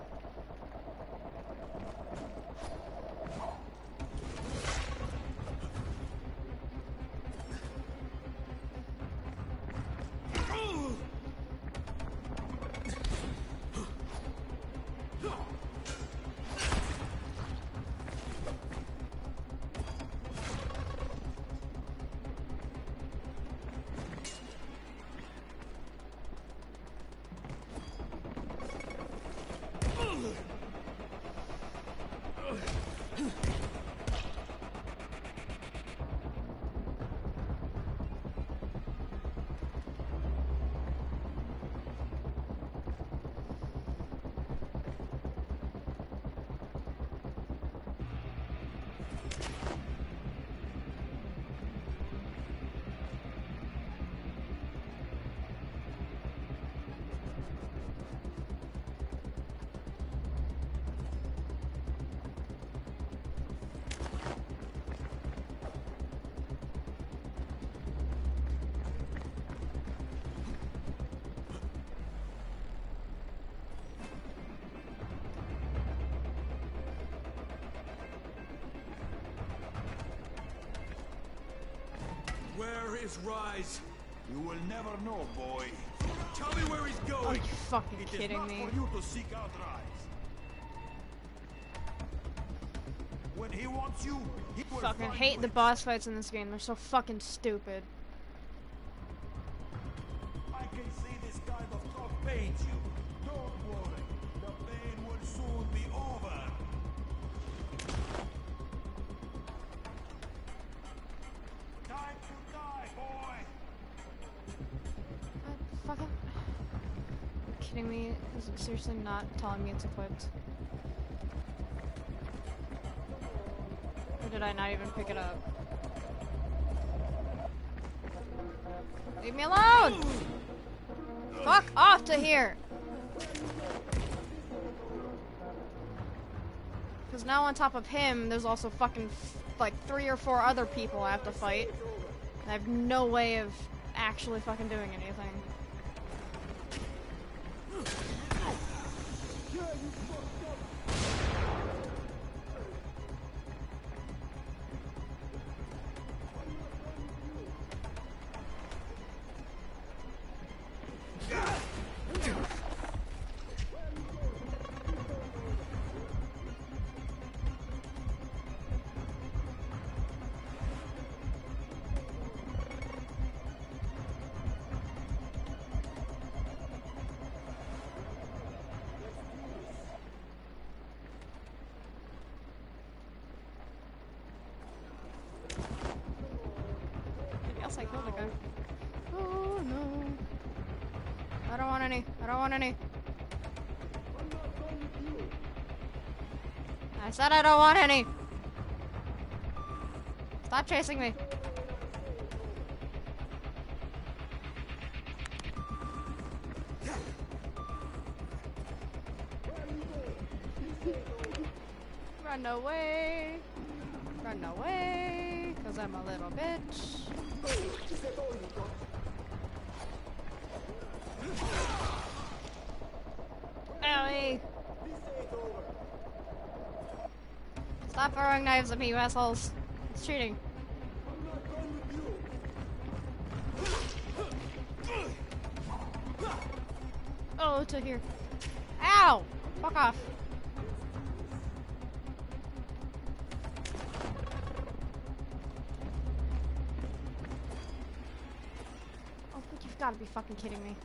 Where is Rise? You will never know, boy. Tell me where he's Are going. you fucking It is kidding not me? for you to seek out Rise. When he wants you, he will Fucking find hate you. the boss fights in this game. They're so fucking stupid. I can see this kind of talk pains you. Don't worry. The pain will soon be over. Time to die, boy. Fucking. Are you kidding me? Is it seriously not telling me it's equipped? Or did I not even pick it up? Leave me alone! Fuck off to here! Because now on top of him, there's also fucking like 3 or 4 other people I have to fight. And I have no way of actually fucking doing anything. Yes, I killed a guy. Oh no. I don't want any. I don't want any. I said I don't want any. Stop chasing me. Run away. Run away. Because I'm a little bitch. Owie. Stop throwing knives at me, you assholes. It's cheating. Oh, to here. Ow! Fuck off. Oh, you've got to be fucking kidding me.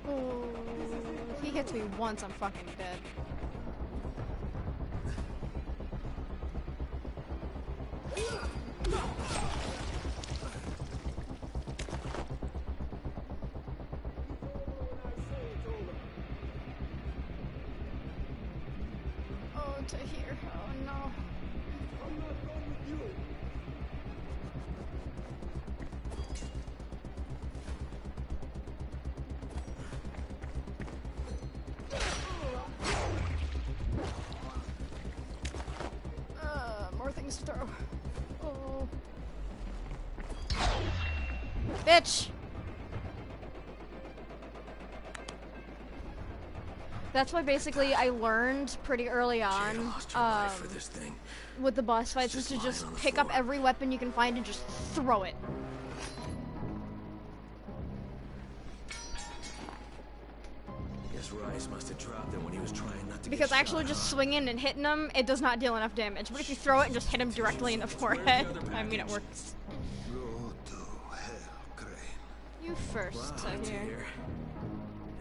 Oh, if he hits me once, I'm fucking dead. Oh, to here. Oh no. More things to throw. Oh. Bitch! That's why basically I learned pretty early on Lost her life for this thing. with the boss fights is to lying just on the pick up floor. every weapon you can find and just throw it. Guess Rice must have dropped it when he was trying not to Because get actually shot, just huh? swinging and hitting him, it does not deal enough damage. But if you throw it and just hit him directly in the forehead, I mean it works. Go to hell, Crane. You first, Wow, I hear. dear.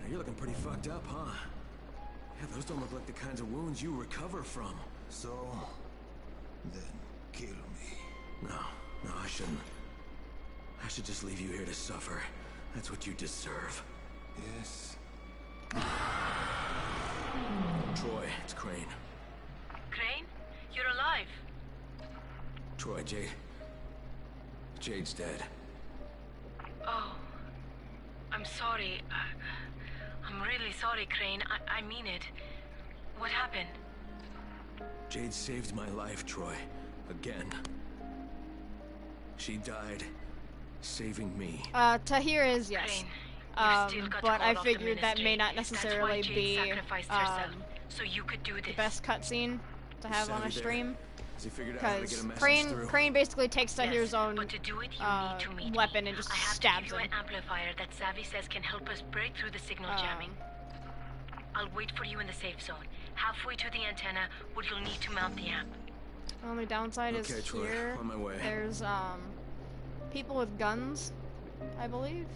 You're looking pretty fucked up, huh? Yeah, those don't look like the kinds of wounds you recover from. So, then kill me. No, I shouldn't. I should just leave you here to suffer. That's what you deserve. Yes. Troy, it's Crane. Crane, you're alive. Troy, Jade's dead. Oh, I'm sorry. I'm really sorry, Crane. I mean it. What happened? Jade saved my life, Troy. Again. She died, saving me. Tahir is yes. Crane, you've still got But I hold of the figured that may ministry. not That's why necessarily Jade be sacrificed herself, so you could do this. the best cutscene. to have on a Savvy there. stream. Has he figured out how to get Because a message through? Crane basically takes Tahir's own But to do it, you need to meet weapon me. and just I have stabs to give you him. an amplifier that Savvy says can help us break through the signal jamming. I'll wait for you in the safe zone. Halfway to the antenna, where you'll need to mount the amp. Only downside Okay, is Troy, here. on my way. There's people with guns, I believe.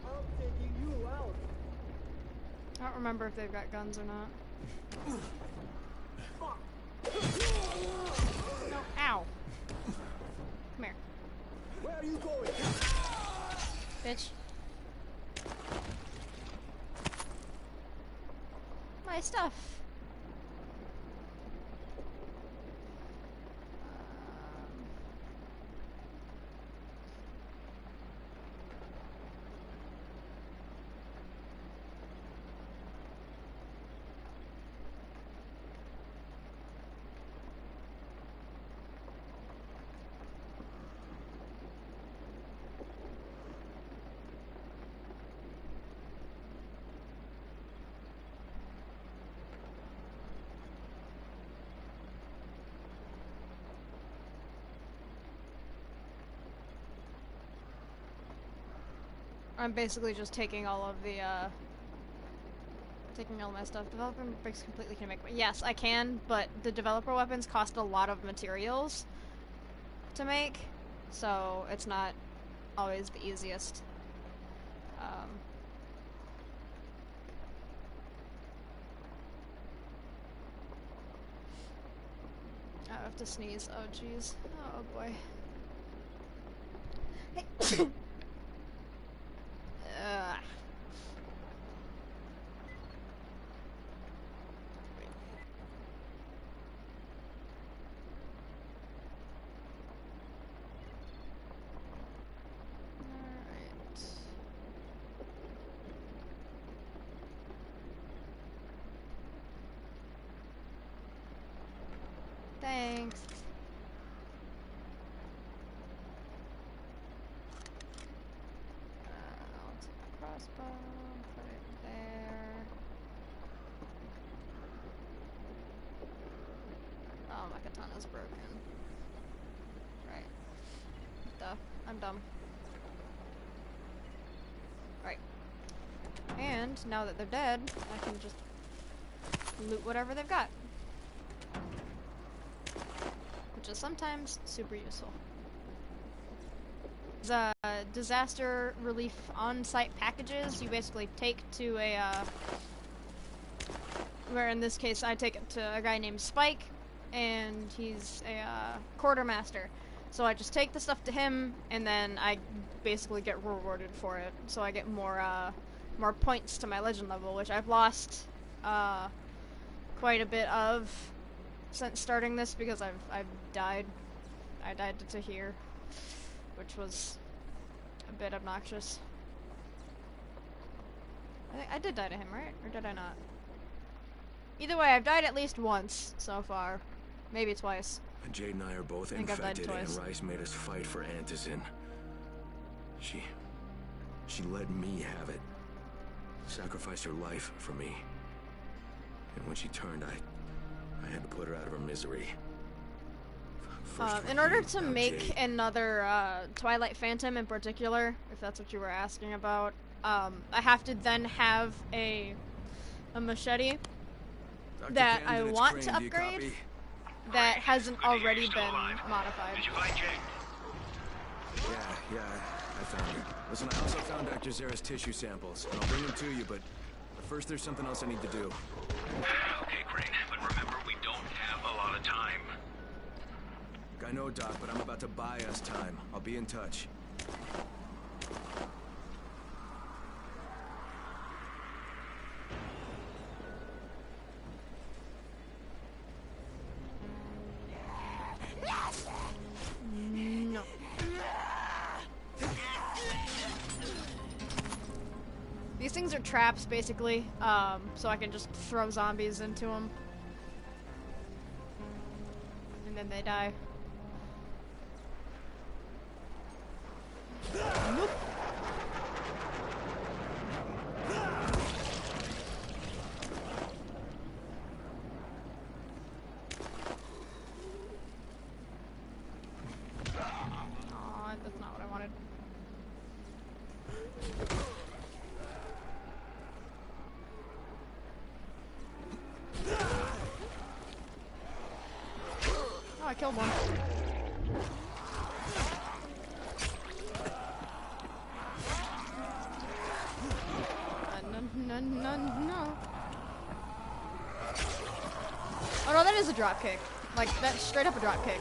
I'm taking you out. I don't remember if they've got guns or not. No, ow. Come here, Where are you going? bitch. My stuff. I'm basically just taking all of the, taking all my stuff. Developer bricks completely can make. Yes, I can, but the developer weapons cost a lot of materials to make, so it's not always the easiest. I have to sneeze. Oh, jeez. Oh, boy. Hey. Alright. Thanks. I'll take the crossbow, put it there. Oh, my katana's broken. Right. Duh. I'm dumb. Right. And now that they're dead, I can just loot whatever they've got. Which is sometimes super useful. The disaster relief on-site packages you basically take to a, where in this case I take it to a guy named Spike, and he's a quartermaster. So I just take the stuff to him, and then I basically get rewarded for it. So I get more points to my legend level, which I've lost quite a bit of since starting this because I've died. I died to Tahir, which was a bit obnoxious. I think I did die to him, right? Or did I not? Either way, I've died at least once so far. Maybe twice. Jade and I are both think I've died infected, and twice. Rice made us fight for Antizin. She let me have it. Sacrificed her life for me. And when she turned, I had to put her out of her misery. First In for order you, to now make Jade. another Twilight Phantom in particular, if that's what you were asking about, I have to then have a machete Dr. that Camden, I it's want Crane, to do you upgrade copy? that hasn't already been modified. Did you find Jade? Yeah, I found her. Listen, I also found Dr. Zera's tissue samples, and I'll bring them to you, but first there's something else I need to do. Okay, Crane, but remember we don't have a lot of time. I know, Doc, but I'm about to buy us time. I'll be in touch. No. These things things are traps, basically, so I can just throw zombies into them. And then they die. Nope. Aw, that's not what I wanted. Oh, I killed one. No. Oh no, that is a drop kick. Like, that's straight up a drop kick.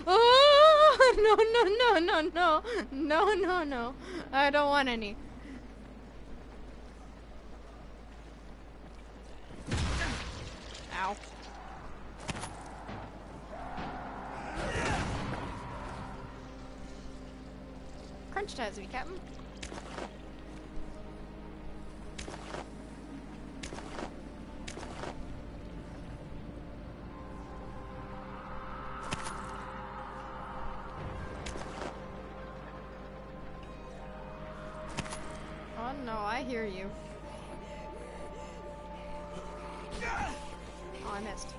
Oh, no. I don't want any. Ow. Crunch ties me, Captain. Oh no, I hear you. Oh, I missed.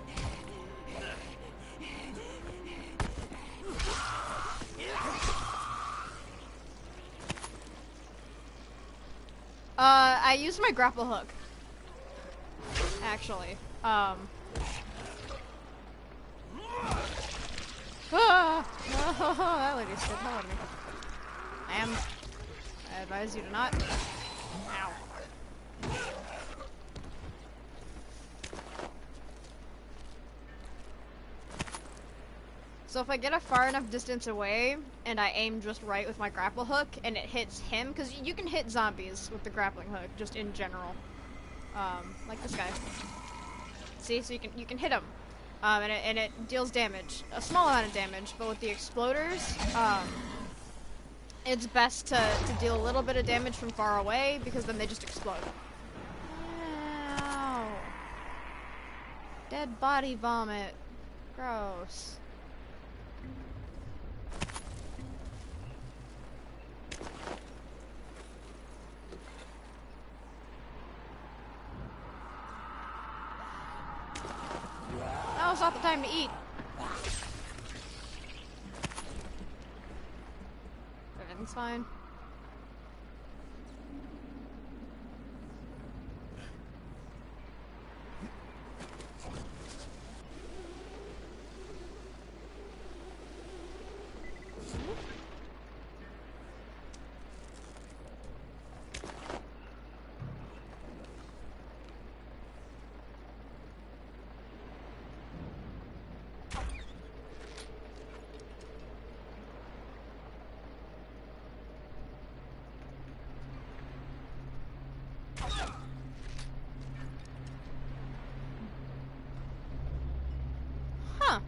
I used my grapple hook. Actually. Ah! Oh, that lady's still telling me. I advise you to not. Ow. So if I get a far enough distance away and I aim just right with my grapple hook and it hits him, because you can hit zombies with the grappling hook just in general, like this guy. See, so you can hit him, and it deals damage, a small amount of damage. But with the exploders, it's best to deal a little bit of damage from far away because then they just explode. Ow. Dead body vomit. Gross. Now it's not the time to eat. Everything's fine. Huh.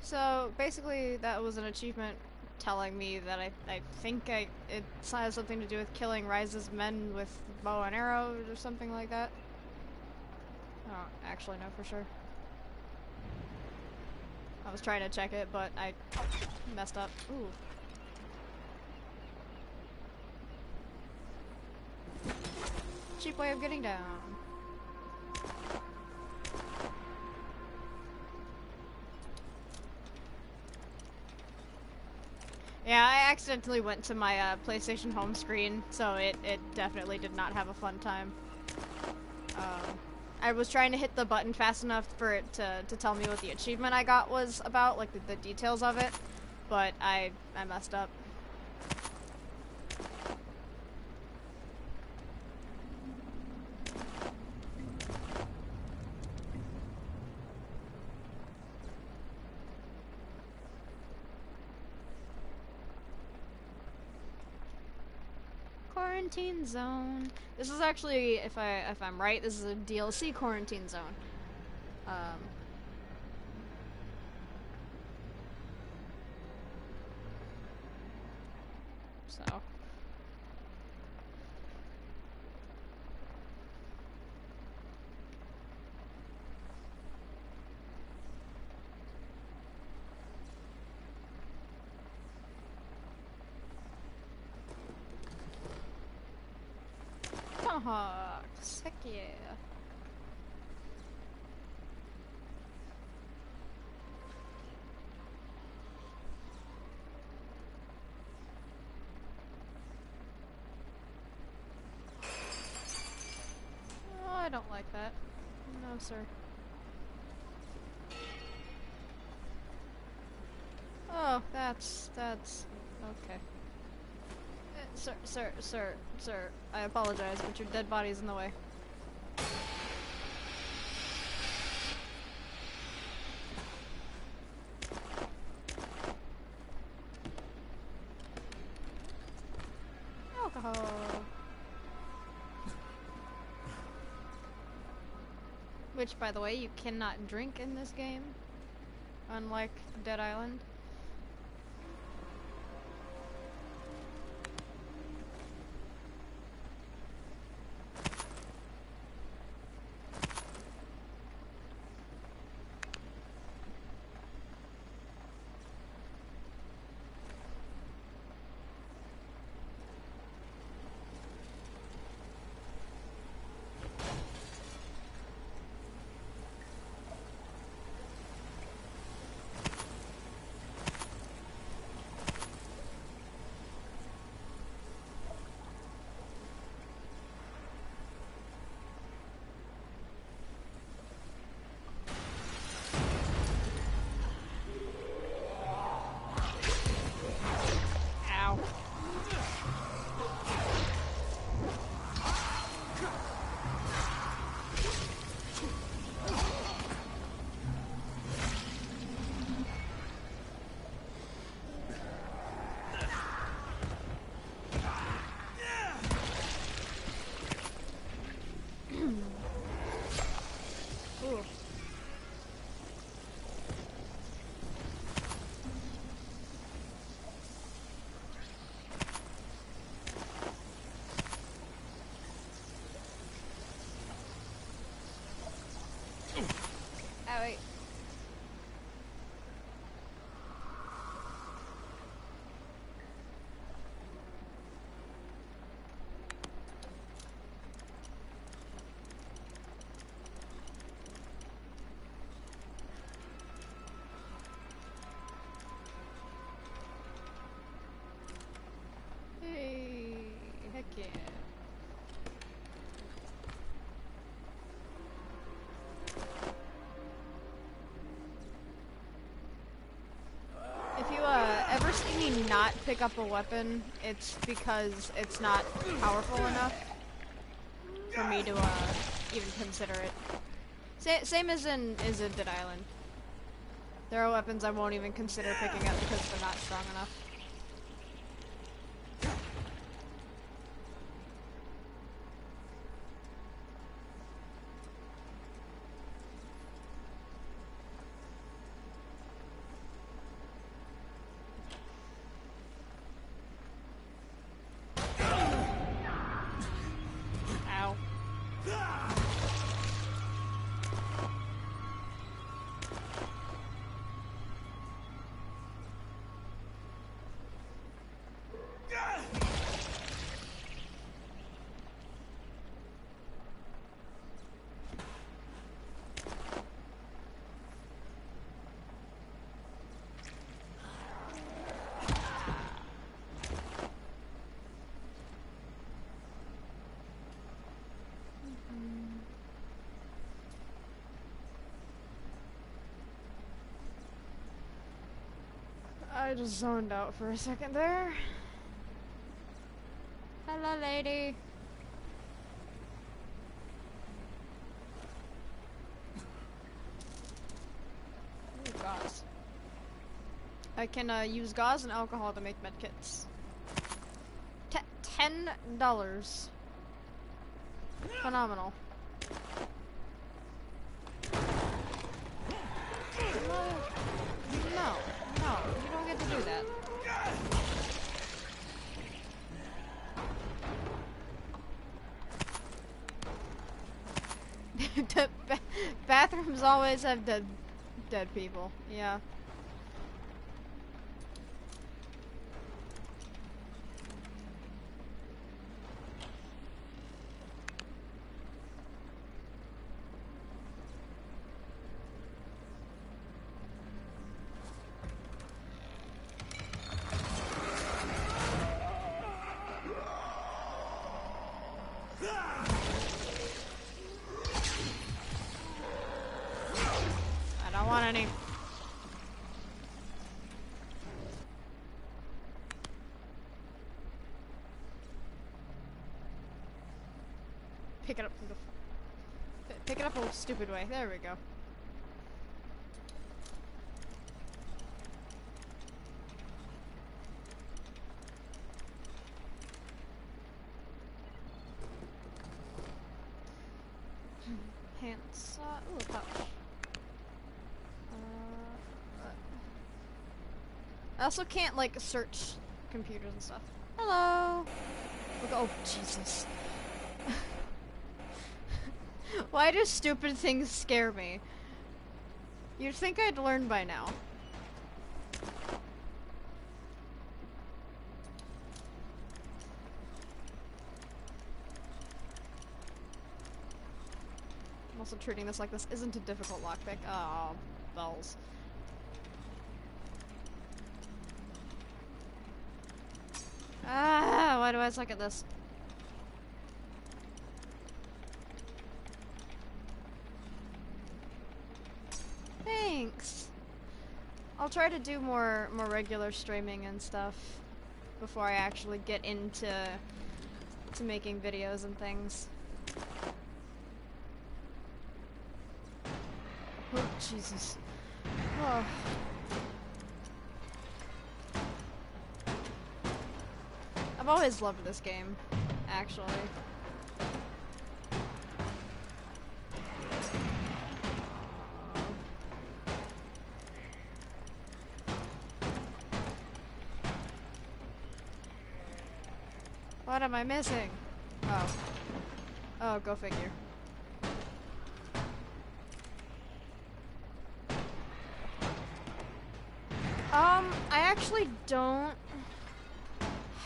So basically that was an achievement telling me that I think it has something to do with killing Ryze's men with bow and arrows or something like that. I don't actually know for sure. I was trying to check it, but I messed up. Ooh. Cheap way of getting down. Yeah, I accidentally went to my PlayStation home screen, so it definitely did not have a fun time. I was trying to hit the button fast enough for it to tell me what the achievement I got was about, like the details of it, but I messed up. Quarantine zone. This is actually, if I'm right, this is a DLC quarantine zone. So. Tomahawks, heck yeah. Oh, I don't like that. No, sir. Oh, that's okay. Sir, I apologize, but your dead body's in the way. Alcohol. Which, by the way, you cannot drink in this game, unlike Dead Island. Ow. Ooh. Oh, wait. Hey, heck yeah. If you ever see me not pick up a weapon, it's because it's not powerful enough for me to even consider it. Same as in Dead Island. There are weapons I won't even consider picking up because they're not strong enough. Ow. I just zoned out for a second there. Hello, lady. Ooh, gauze. I can use gauze and alcohol to make medkits. $10. Phenomenal. No, you don't get to do that. The bathrooms always have dead people. Yeah. I don't want any. Pick it up. Pick it up a stupid way. There we go. Pants. Ooh, a pouch. I also can't, like, search computers and stuff. Hello! Look, oh, Jesus. Why do stupid things scare me? You'd think I'd learn by now. I'm also treating this like this isn't a difficult lockpick. Oh, bells. Ah, why do I suck at this? Thanks. I'll try to do more regular streaming and stuff before I actually get into making videos and things. Oh, Jesus. Oh. I've always loved this game, actually. What am I missing? Oh. Oh, go figure. I actually don't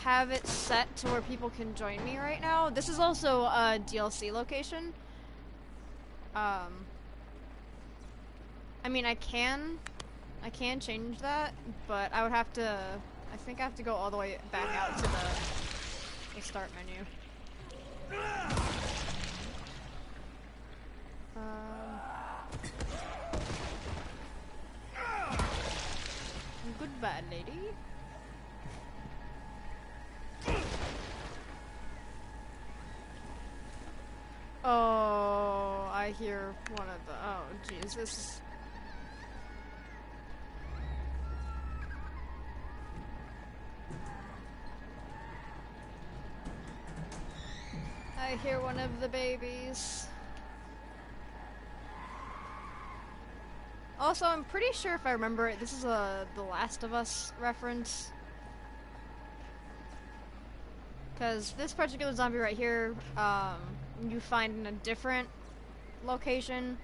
have it set to where people can join me right now. This is also a DLC location. I mean, I can change that, but I would have to, I think I have to go all the way back out to the start menu. Goodbye, lady. Oh, I hear one of the. Oh, jeez, this is. I hear one of the babies. Also, I'm pretty sure if I remember it, this is a The Last of Us reference. Because this particular zombie right here, you find in a different location,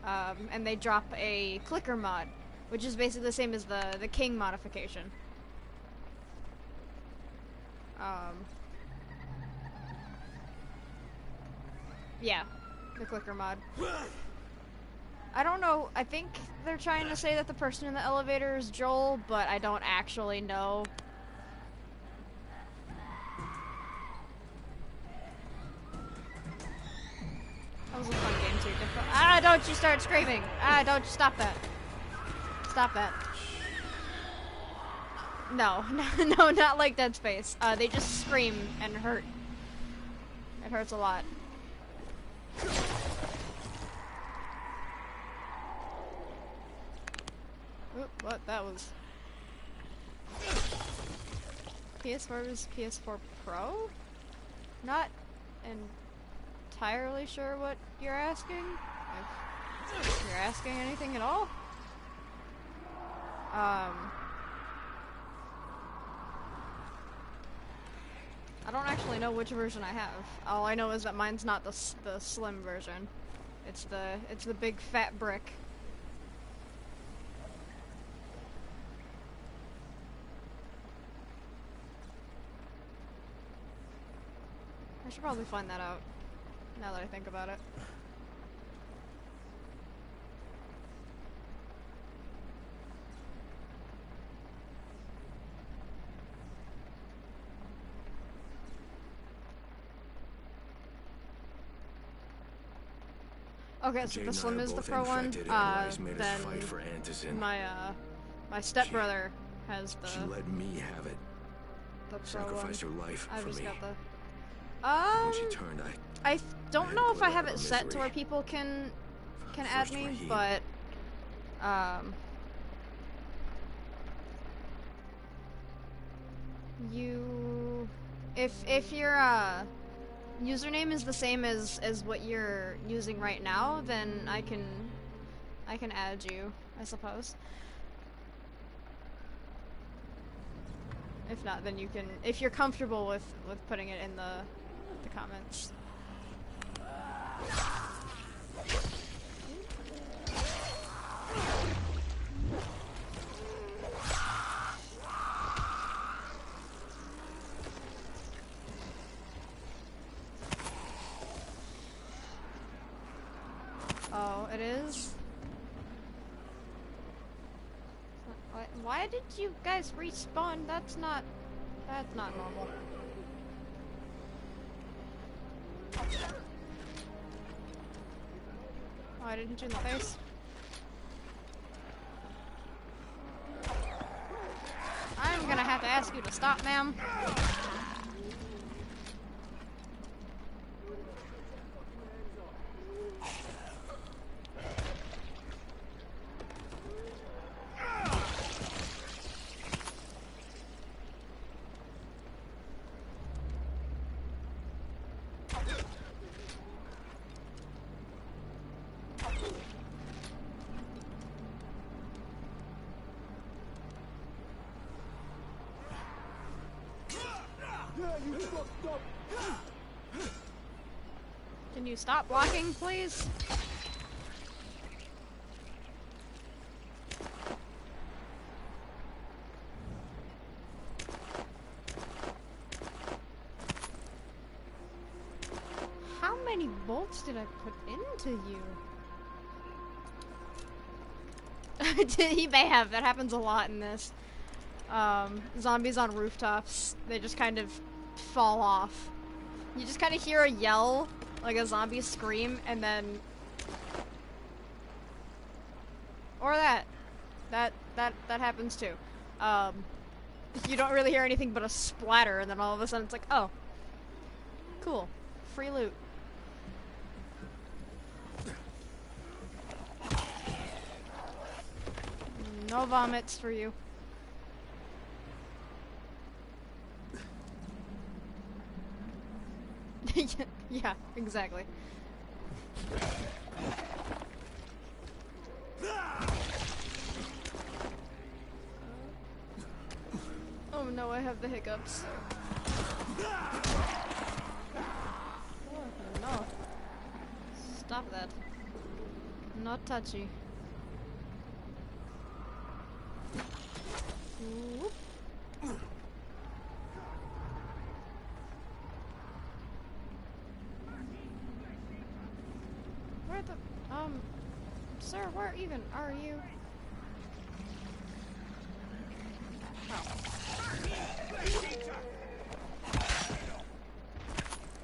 and they drop a clicker mod, which is basically the same as the King modification. Yeah, the clicker mod. I don't know, I think they're trying to say that the person in the elevator is Joel, but I don't actually know. That was a fun game too. Ah, don't you start screaming! Ah, don't you stop that. Stop that. No, no, not like Dead Space. They just scream and hurt. It hurts a lot. Oop, what? That was... PS4 versus PS4 Pro? Not entirely sure what you're asking. If you're asking anything at all. I don't actually know which version I have. All I know is that mine's not the slim version. It's the big fat brick. I should probably find that out, now that I think about it. Okay, so Jade the and I slim are is the both pro one, infected, and Rice made us then fight for Antizin. my stepbrother has the She let me have it. pro one. Sacrificed her life I for just me. got the When she turned, I don't had know to if put I her have out it of set to misery. where people can add First me, Raheem. but you if your username is the same as what you're using right now, then I can add you, I suppose. If not, then you can, if you're comfortable with putting it in the comments. Oh, it is? Why did you guys respawn? That's not normal. Oh, I didn't hit you in the face. I'm gonna have to ask you to stop, ma'am. Can you stop blocking, please? How many bolts did I put into you? He may have. That happens a lot in this. Zombies on rooftops, they just kind of fall off. You just kind of hear a yell, like a zombie scream, and then... Or that happens too. You don't really hear anything but a splatter, and then all of a sudden it's like, oh, cool, free loot. No vomits for you. Yeah, exactly. Oh no, I have the hiccups. Oh no. Stop that. Not touchy. Whoop. Where the, sir, where even are you?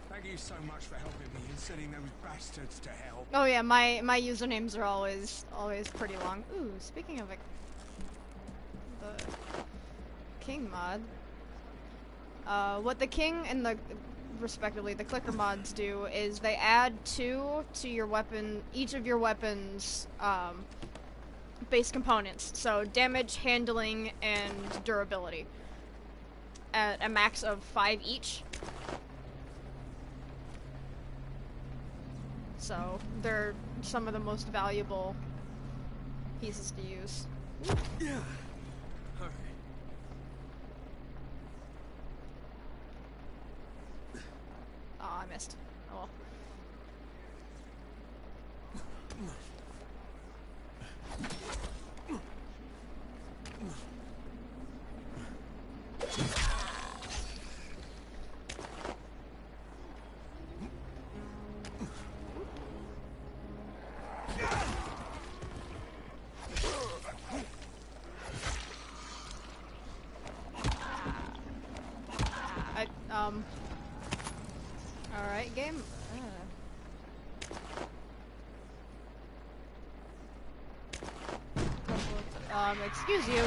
Thank you so much for helping me and sending those bastards to hell. Oh yeah, my usernames are always pretty long. Ooh, speaking of it, the King mod. What the King and the, respectively, the Clicker mods do is they add 2 to your weapon, each of your weapons, base components. So damage, handling, and durability. at a max of 5 each. So they're some of the most valuable pieces to use. Yeah. All right. Oh, I missed. Oh. Alright, game. Excuse you. Do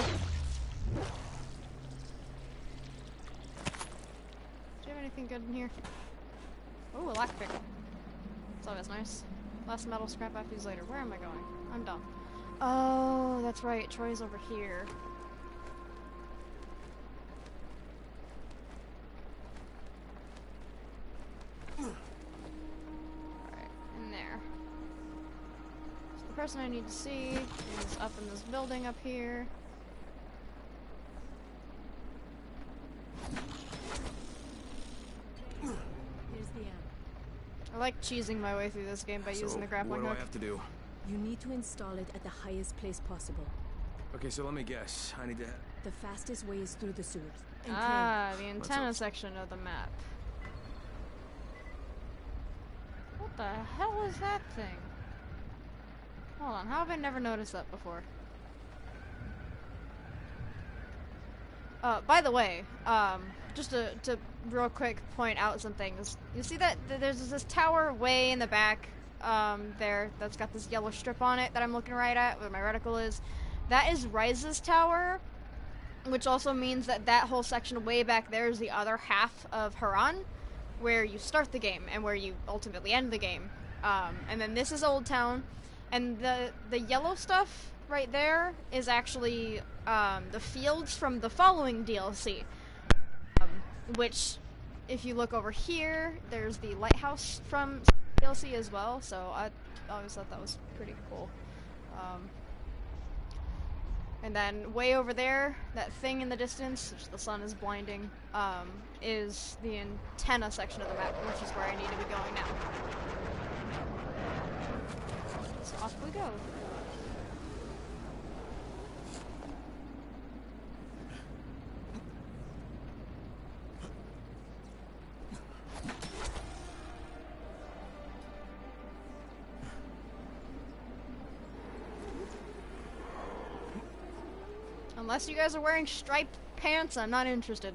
you have anything good in here? Oh, a lockpick. That's always nice. Last metal scrap I use later. Where am I going? I'm dumb. Oh, that's right. Troy's over here. The person I need to see is up in this building up here. Here's the end. I like cheesing my way through this game by using the grappling what hook. do I have to do? You need to install it at the highest place possible. Okay, so let me guess. I need to... The fastest way is through the sewers. And Ah, the antenna section of the map. What the hell is that thing? Hold on, how have I never noticed that before? By the way, just to real quick point out some things. You see that there's this tower way in the back, there, that's got this yellow strip on it that I'm looking right at, where my reticle is. That is Ryze's tower, which also means that that whole section way back there is the other half of Harran, where you start the game and where you ultimately end the game. And then this is Old Town. And the yellow stuff right there is actually the fields from the following DLC. Which, if you look over here, there's the lighthouse from DLC as well. So I always thought that was pretty cool. And then way over there, that thing in the distance, which the sun is blinding, is the antenna section of the map, which is where I need to be going now. So off we go. Unless you guys are wearing striped pants, I'm not interested.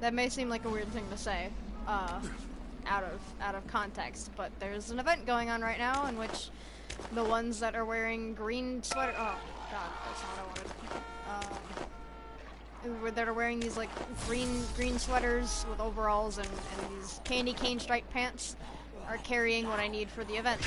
That may seem like a weird thing to say, out of context, but there's an event going on right now in which the ones that are wearing green sweater— oh god, that's not what I wanted. That are wearing these like green sweaters with overalls and these candy cane striped pants are carrying what I need for the event.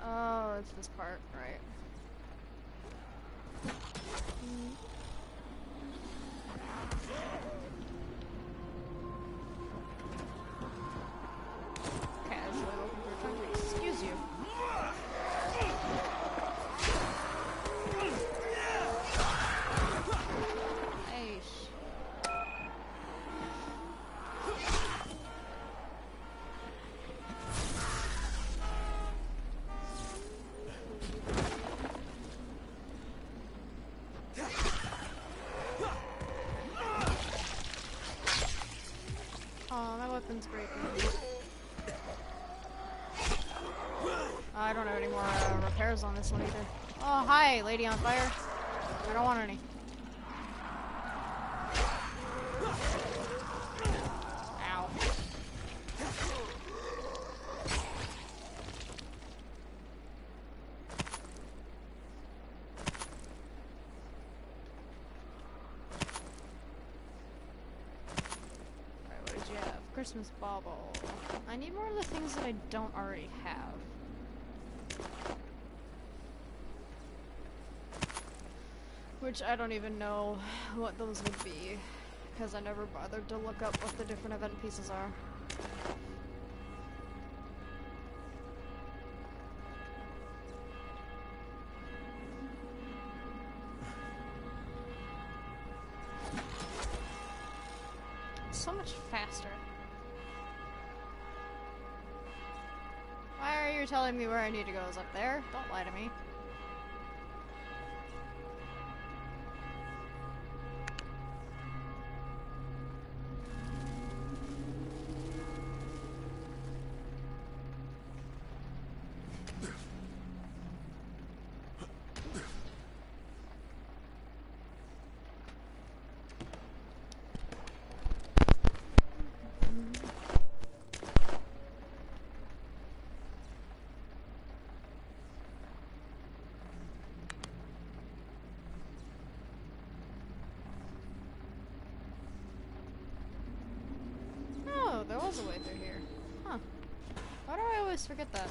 Oh, it's this part, right. Okay, I was really looking for a time to excuse you. Oh, my weapon's breaking. I don't have any more repairs on this one either. Oh, hi, lady on fire. I don't want any. Christmas bauble. I need more of the things that I don't already have. Which I don't even know what those would be, because I never bothered to look up what the different event pieces are. So much faster. Why are you telling me where I need to go is up there? Don't lie to me. There was a way through here. Huh. Why do I always forget that?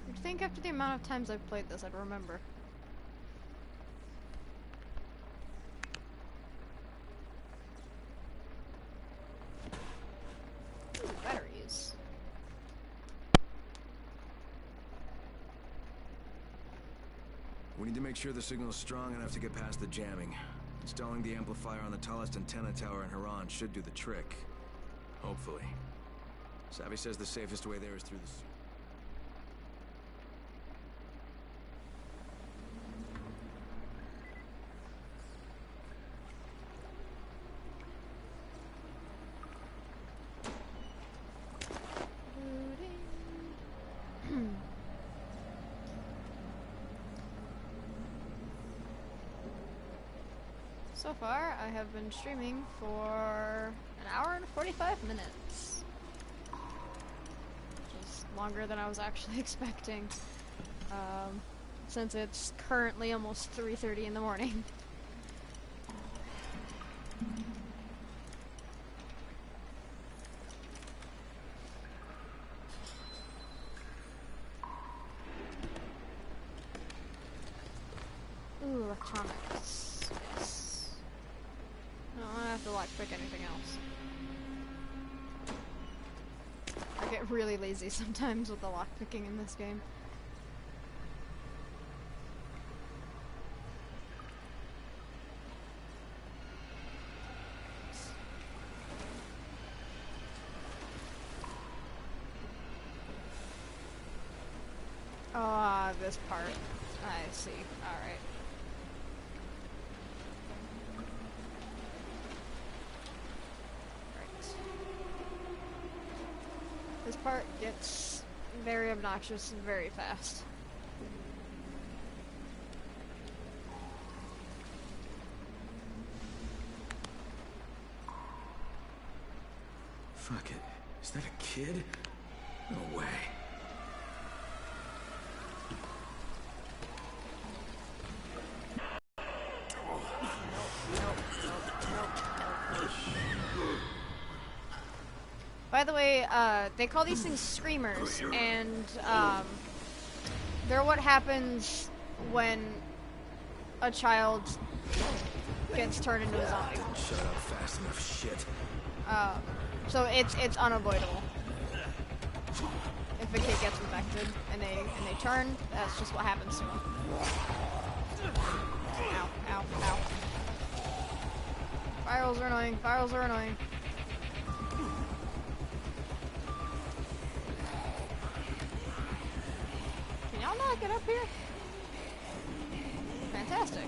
You'd think after the amount of times I've played this, I'd remember. Ooh, batteries. We need to make sure the signal is strong enough to get past the jamming. Installing the amplifier on the tallest antenna tower in Haran should do the trick. Hopefully. Savvy says the safest way there is through the sewer. So far, I have been streaming for an hour and 45 minutes. Which is longer than I was actually expecting. Since it's currently almost 3:30 in the morning. Ooh, electronics. No, I don't have to lockpick anything else. I get really lazy sometimes with the lockpicking in this game. Ah, this part. I see. Alright. This part gets very obnoxious very fast. Fuck it. Is that a kid? No way. By the way, they call these things screamers, and they're what happens when a child gets turned into a zombie. Didn't shut up fast enough, shit. So it's unavoidable. If a kid gets infected and they turn, that's just what happens to them. Ow, ow, ow. Virals are annoying, virals are annoying. Can y'all not get up here? Fantastic.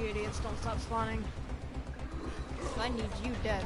You idiots, don't stop spawning. I need you dead.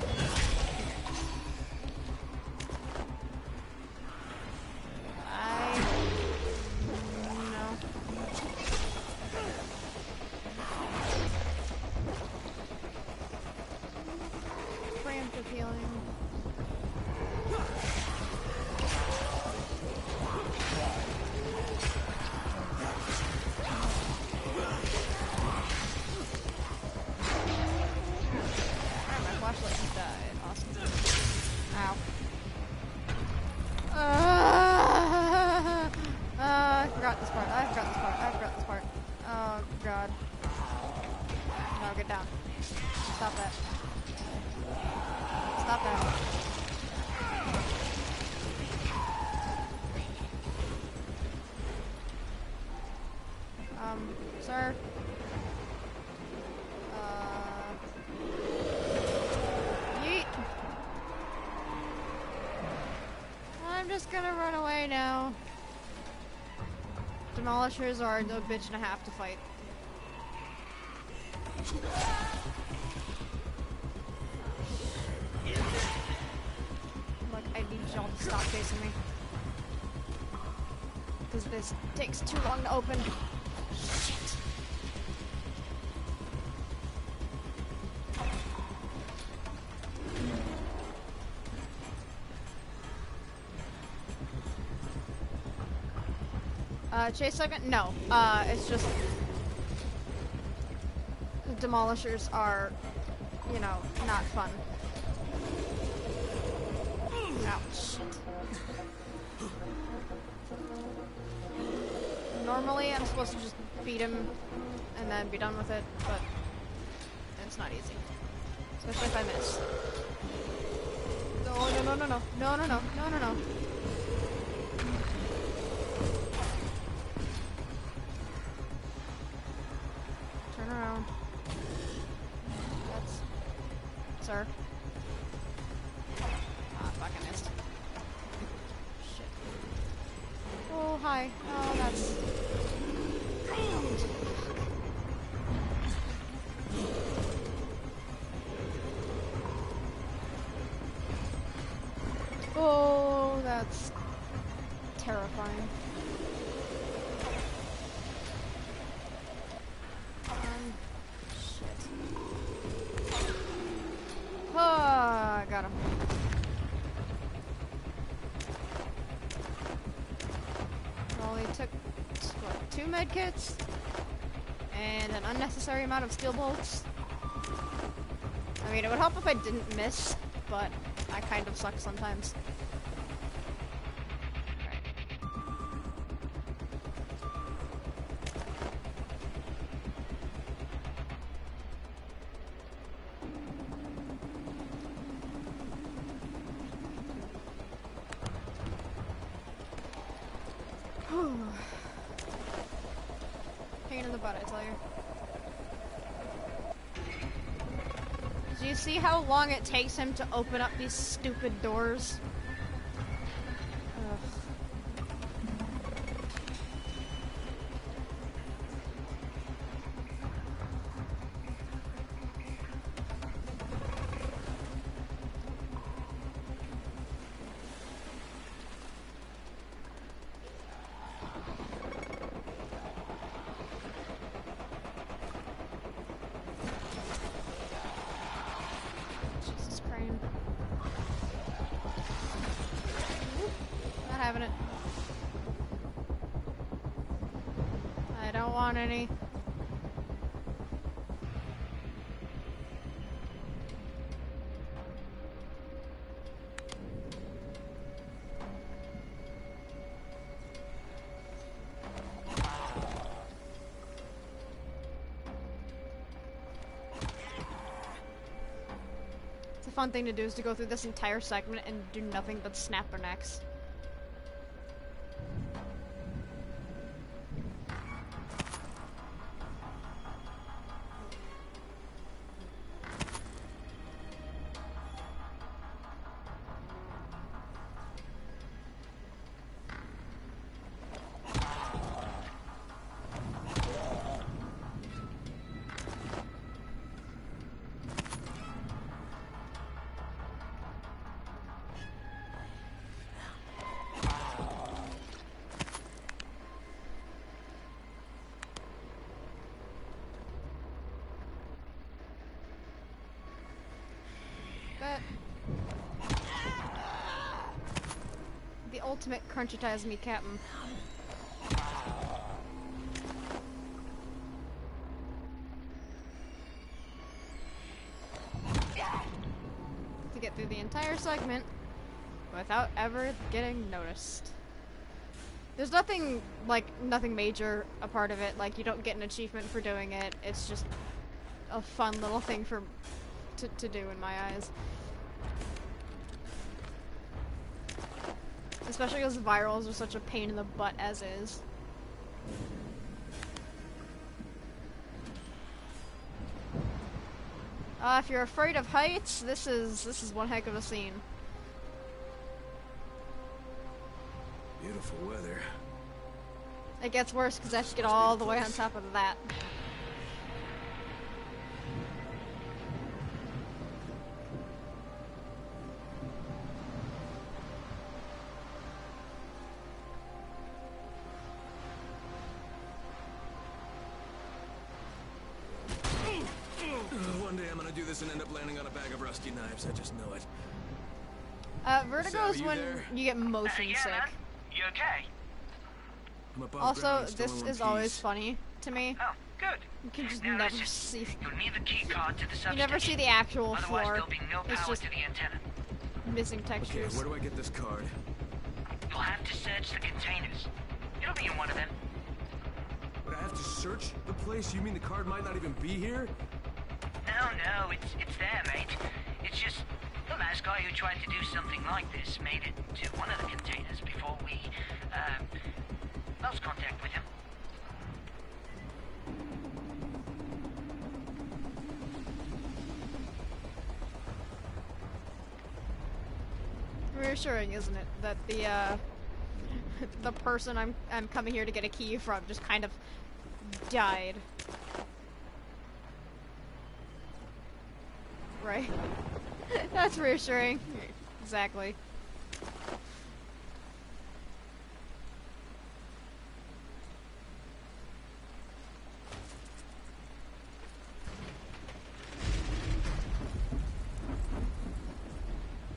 forgot this part. I forgot this part. I forgot this part. Oh god. No, get down. Stop that. Stop that. Sir? Yeet. I'm just gonna run away now. Demolishers are a bitch and a half to fight. Look, I need y'all to stop chasing me. Because this takes too long to open. Shit. Chase segment? No. It's just the demolishers are, you know, not fun. Ouch. Normally, I'm supposed to just beat him and then be done with it, but it's not easy. Especially if I miss. No, no, no, no, no. No, no, no. No, no, no. Turn around. That's... Sir. Ah, fuck, I missed. Shit. Oh, hi. Oh, that's... Oh, that's terrifying. Shit. Oh, I got him. Only took, what, 2 medkits? And an unnecessary amount of steel bolts. I mean, it would help if I didn't miss, but I kind of suck sometimes. Pain in the butt, I tell you. Do you see how long it takes him to open up these stupid doors? Ugh. Not having it. I don't want any. It's a fun thing to do is to go through this entire segment and do nothing but snap their necks. The ultimate crunchitize me, Captain. To get through the entire segment without ever getting noticed. There's nothing, like, nothing major a part of it. Like, you don't get an achievement for doing it. It's just a fun little thing to do in my eyes. Especially because virals are such a pain in the butt as is. If you're afraid of heights, this is one heck of a scene. Beautiful weather. It gets worse because I have to get all the way on top of that. One day I'm gonna do this and end up landing on a bag of rusty knives. I just know it. Vertigo is when you get motion yeah, sick. man. You okay? I'm above Also, ground, still this in one is always piece. funny to me. Oh, good. You can just Now never listen, see. you'll need the key card to the substation. You never see the actual Otherwise, floor. there'll be no It's power just to the antenna. missing Okay, textures. where do I get this card? You'll have to search the containers. It'll be in one of them. But I have to search the place? You mean the card might not even be here? No, it's there, mate. It's just the last guy who tried to do something like this made it to one of the containers before we, lost contact with him. Reassuring, isn't it, that the the person I'm coming here to get a key from just kind of died. Right? That's reassuring. Exactly.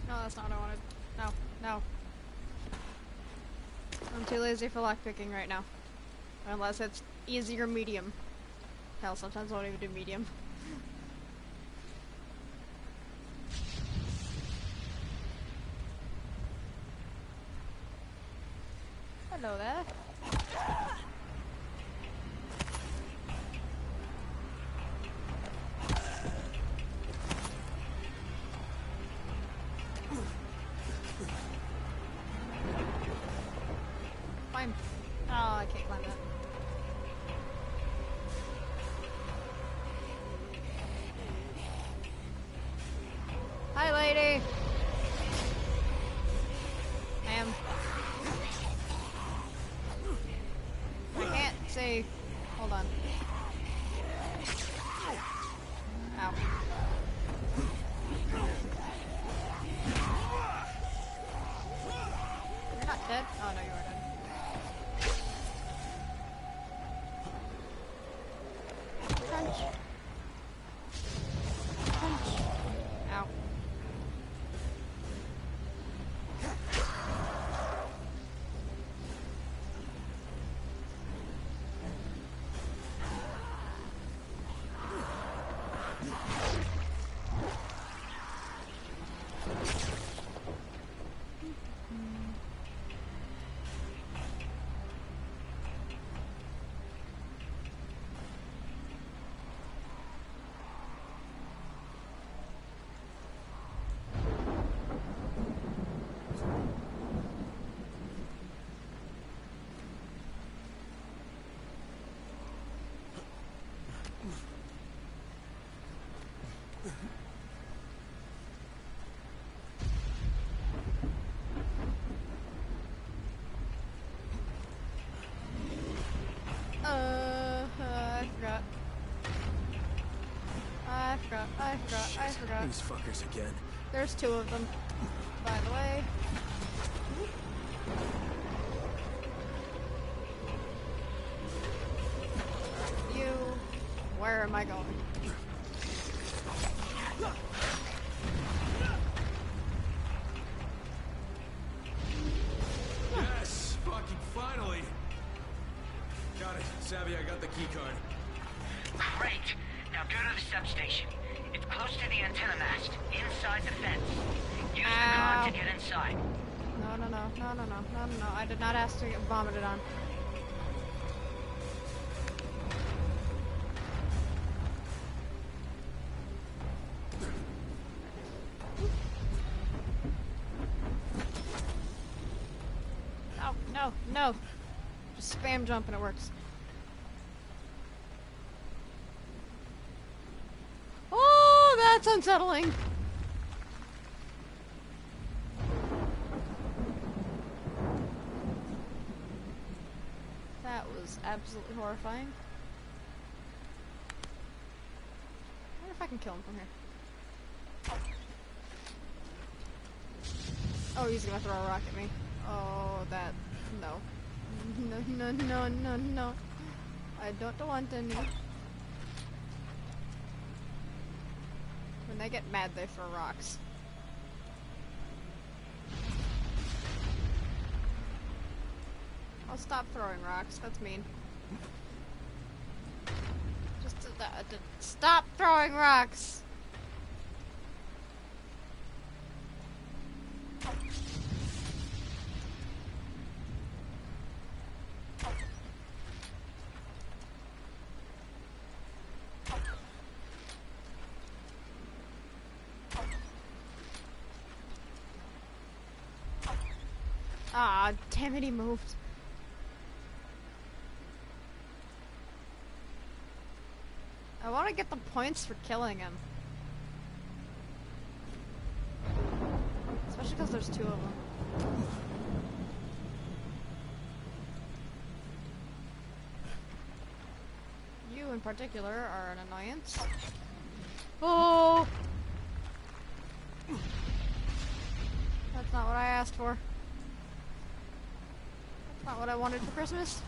No, that's not what I wanted. No, no. I'm too lazy for lockpicking right now. Unless it's easy or medium. Hell, sometimes I won't even do medium. Hello there. Climb. Oh, I can't climb that. Hi, lady. Ma'am. I can't see. Hold on. Ow. You're not dead? Oh, no, you are dead. Crunch. Crunch. Ow. I forgot. These fuckers again. There's two of them, by the way. You... Where am I going? Yes! Fucking finally! Got it. Savvy, I got the key card. Great. Now go to the substation. It's close to the antenna mast, inside the fence. Use the card to get inside. No, no, no, no, no, no, no, no, no. I did not ask to get vomited on. No, no, no. Just spam jump and it works. Oh, that's unsettling. That was absolutely horrifying. I wonder if I can kill him from here. Oh, he's gonna throw a rock at me. Oh, that... no. No, no, no, no, no. I don't want any. When they get mad, they throw rocks. I'll stop throwing rocks. That's mean. Just stop throwing rocks. Ah, damn it, he moved. I want to get the points for killing him. Especially because there's two of them. You in particular are an annoyance. Oh! That's not what I asked for. Not what I wanted for Christmas.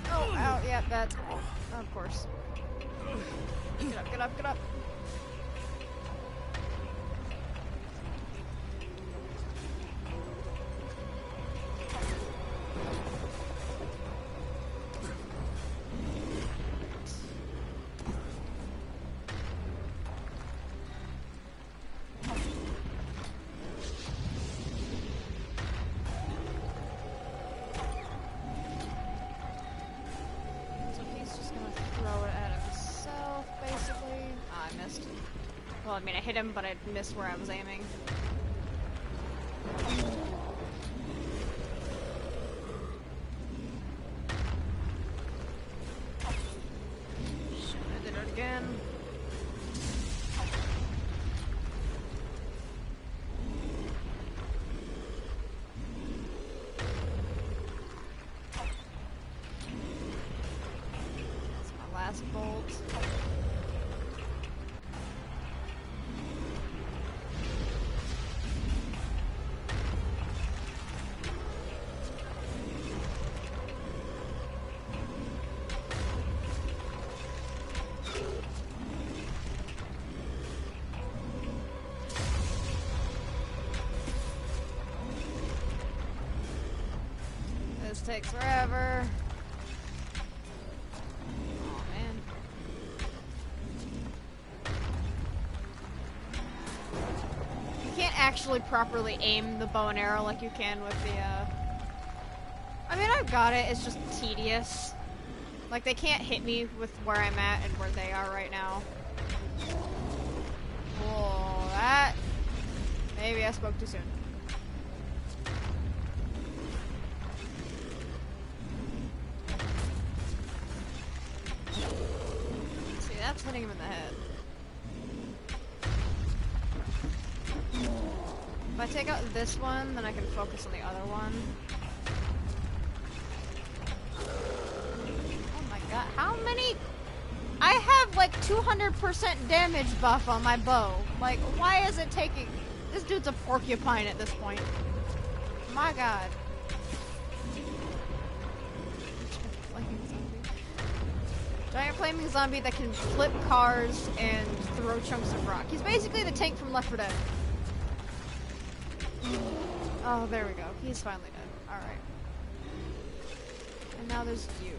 Oh, ow, yeah, that. Of course. Get up, get up, get up. Well, I mean, I hit him, but I missed where I was aiming. Shit, I did it again. That's my last bolt. This takes forever. Oh man. You can't actually properly aim the bow and arrow like you can with the I mean, I've got it, it's just tedious. Like, they can't hit me with where I'm at and where they are right now. Whoa, that... Maybe I spoke too soon. See, that's hitting him in the head. If I take out this one, then I can focus on the other one. God, how many? I have like 200% damage buff on my bow. Like, why is it taking? This dude's a porcupine at this point. My God. Giant flaming zombie that can flip cars and throw chunks of rock. He's basically the tank from Left 4 Dead. Oh, there we go. He's finally dead. All right. And now there's you.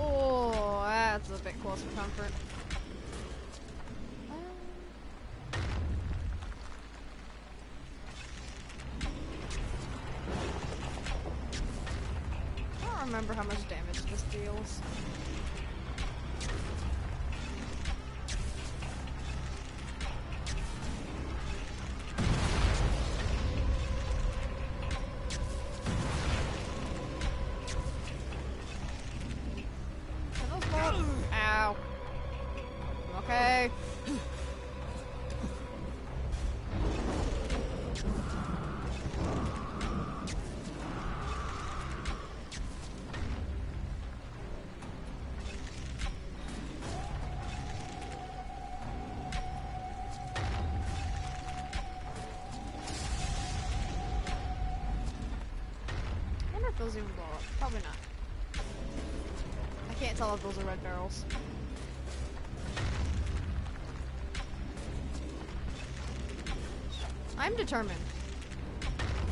Oh, that's a bit close for comfort. I don't remember how much damage this deals. Are those balls? Ow. Okay. I wonder if those even blow up. Probably not. I can't tell if those are red barrels. I'm determined.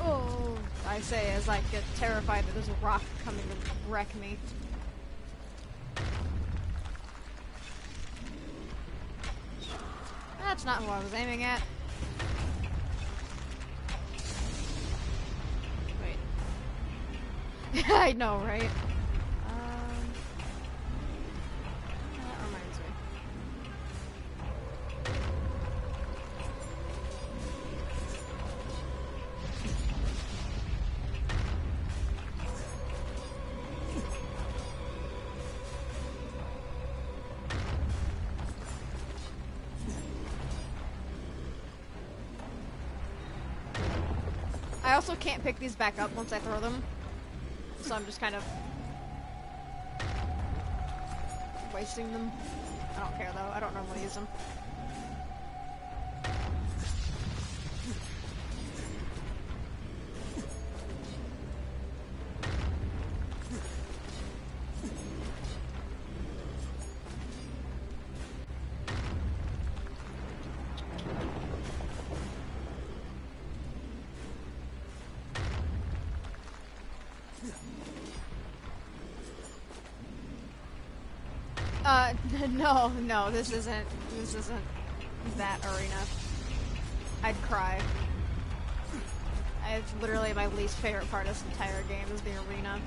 Oh, I say as I get terrified that there's a rock coming to wreck me. That's not who I was aiming at. Wait. I know, right? That reminds me. I also can't pick these back up once I throw them, so I'm just kind of wasting them. I don't care though, I don't normally use them. No, this isn't that arena. I'd cry. It's literally my least favorite part of this entire game is the arena.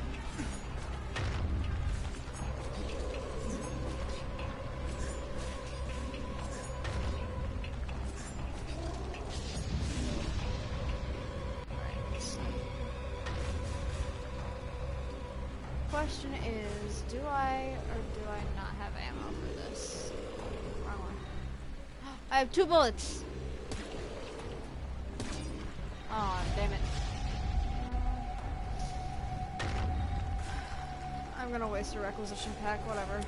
Question is, do I or do I not have ammo for this? Wrong one. I have 2 bullets! Oh, damn it. I'm gonna waste a requisition pack, whatever.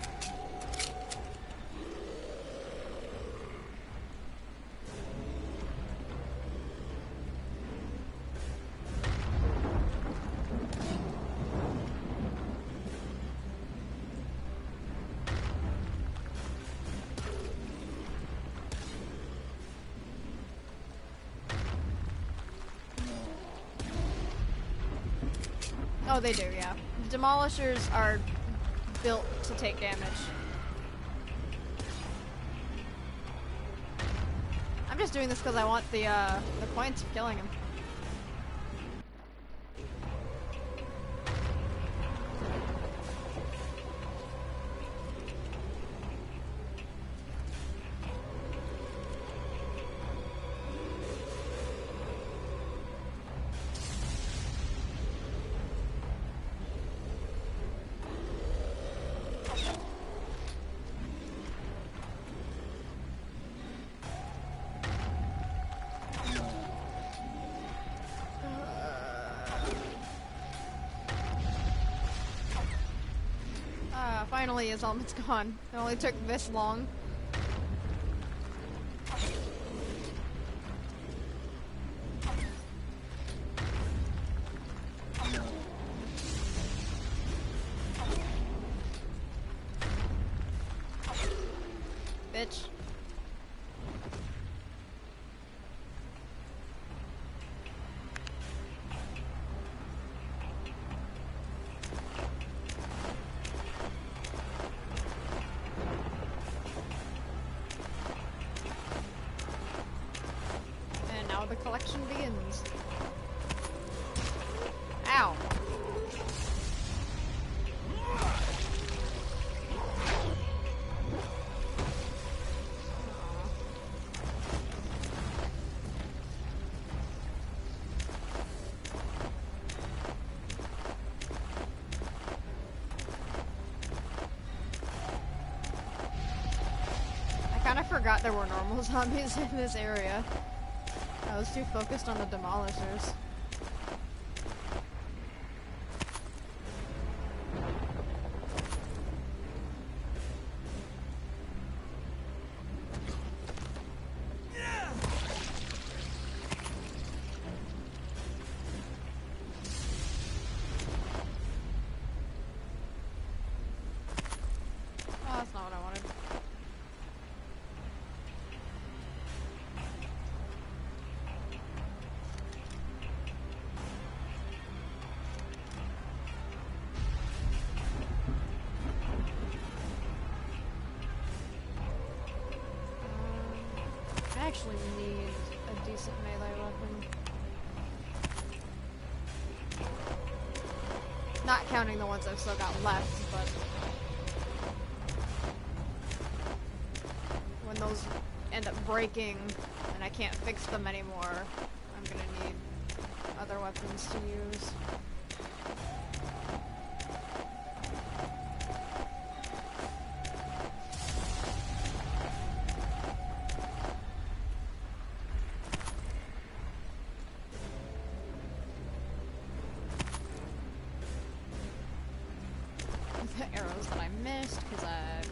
Oh, they do, yeah. Demolishers are built to take damage. I'm just doing this because I want the points of killing him. finally his helmet's gone. It only took this long. Bitch. And now the collection begins. Ow. I kind of forgot there were normal zombies in this area. I was too focused on the demolishers. Oh, that's not what I wanted. I actually need a decent melee weapon. Not counting the ones I've still got left, but when those end up breaking and I can't fix them anymore, I'm gonna need other weapons to use. The arrows that I missed because I'm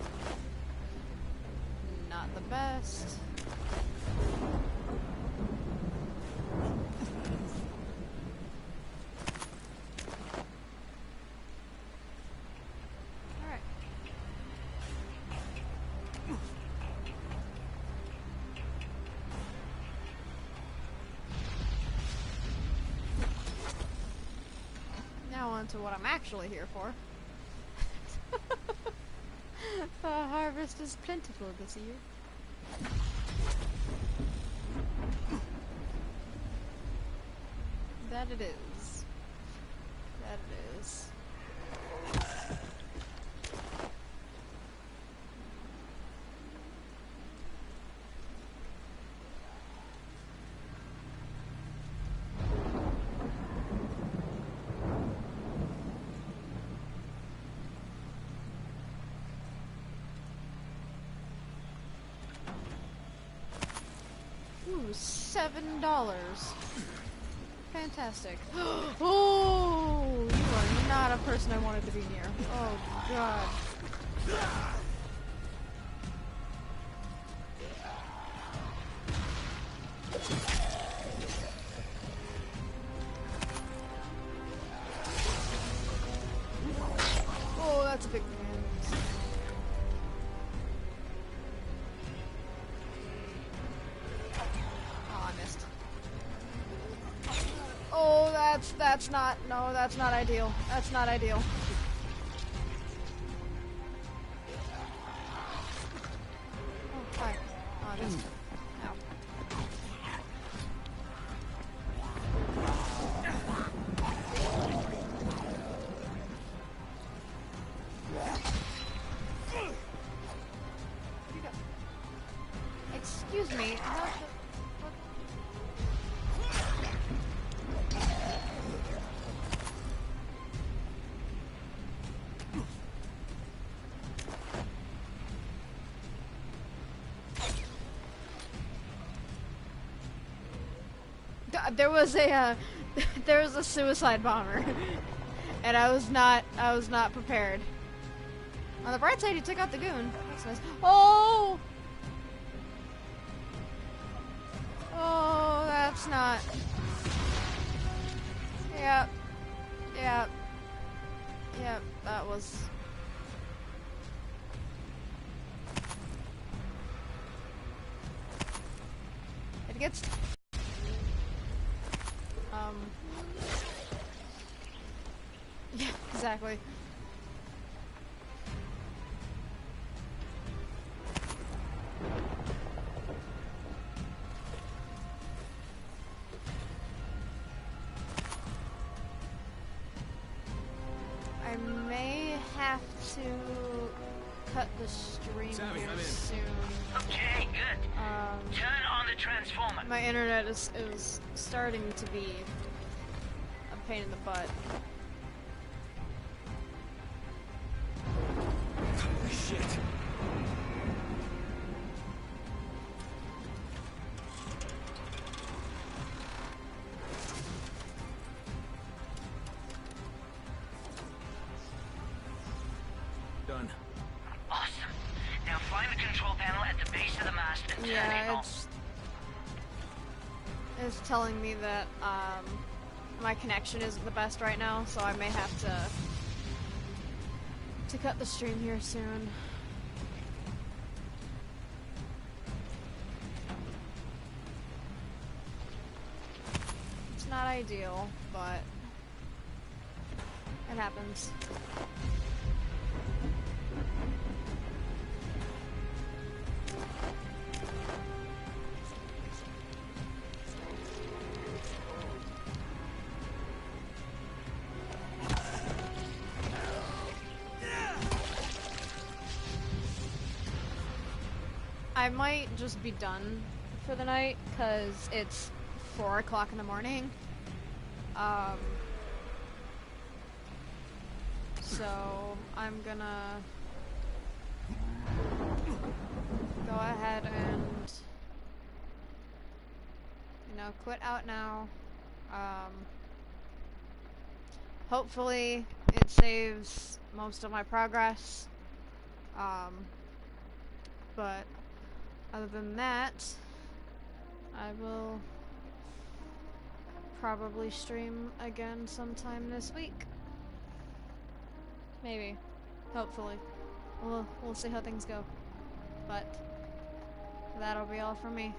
not the best. Alright. Now on to what I'm actually here for. The harvest is plentiful this year. That it is. That it is. Ooh, $7. Fantastic. Oh, you are not a person I wanted to be near. Oh, God. Oh, that's a big miss. Oh, I missed. Oh, that's not, no, that's not ideal. That's not ideal. Oh, hi. Oh, I missed. Ow. Where'd you go? Excuse me. What? There was a there was a suicide bomber, and I was not prepared. On the bright side, he took out the goon. That's nice. Oh! Oh, that's not... Yep. Yep. Yep, that was... It gets... Yeah, exactly. I may have to cut the stream Sammy, here I'm in. soon. Okay, good. Turn on the transformer. My internet is starting to be a pain in the butt. Holy shit. Done. Awesome. Now find the control panel at the base of the mast and turn it Yeah, on. it's telling me that my connection isn't the best right now, so I may have to cut the stream here soon. It's not ideal, but it happens. I might just be done for the night, because it's 4 o'clock in the morning. So I'm gonna go ahead and, quit out now. Hopefully it saves most of my progress. But other than that, I will probably stream again sometime this week. Maybe. Hopefully. We'll see how things go. But that'll be all from me.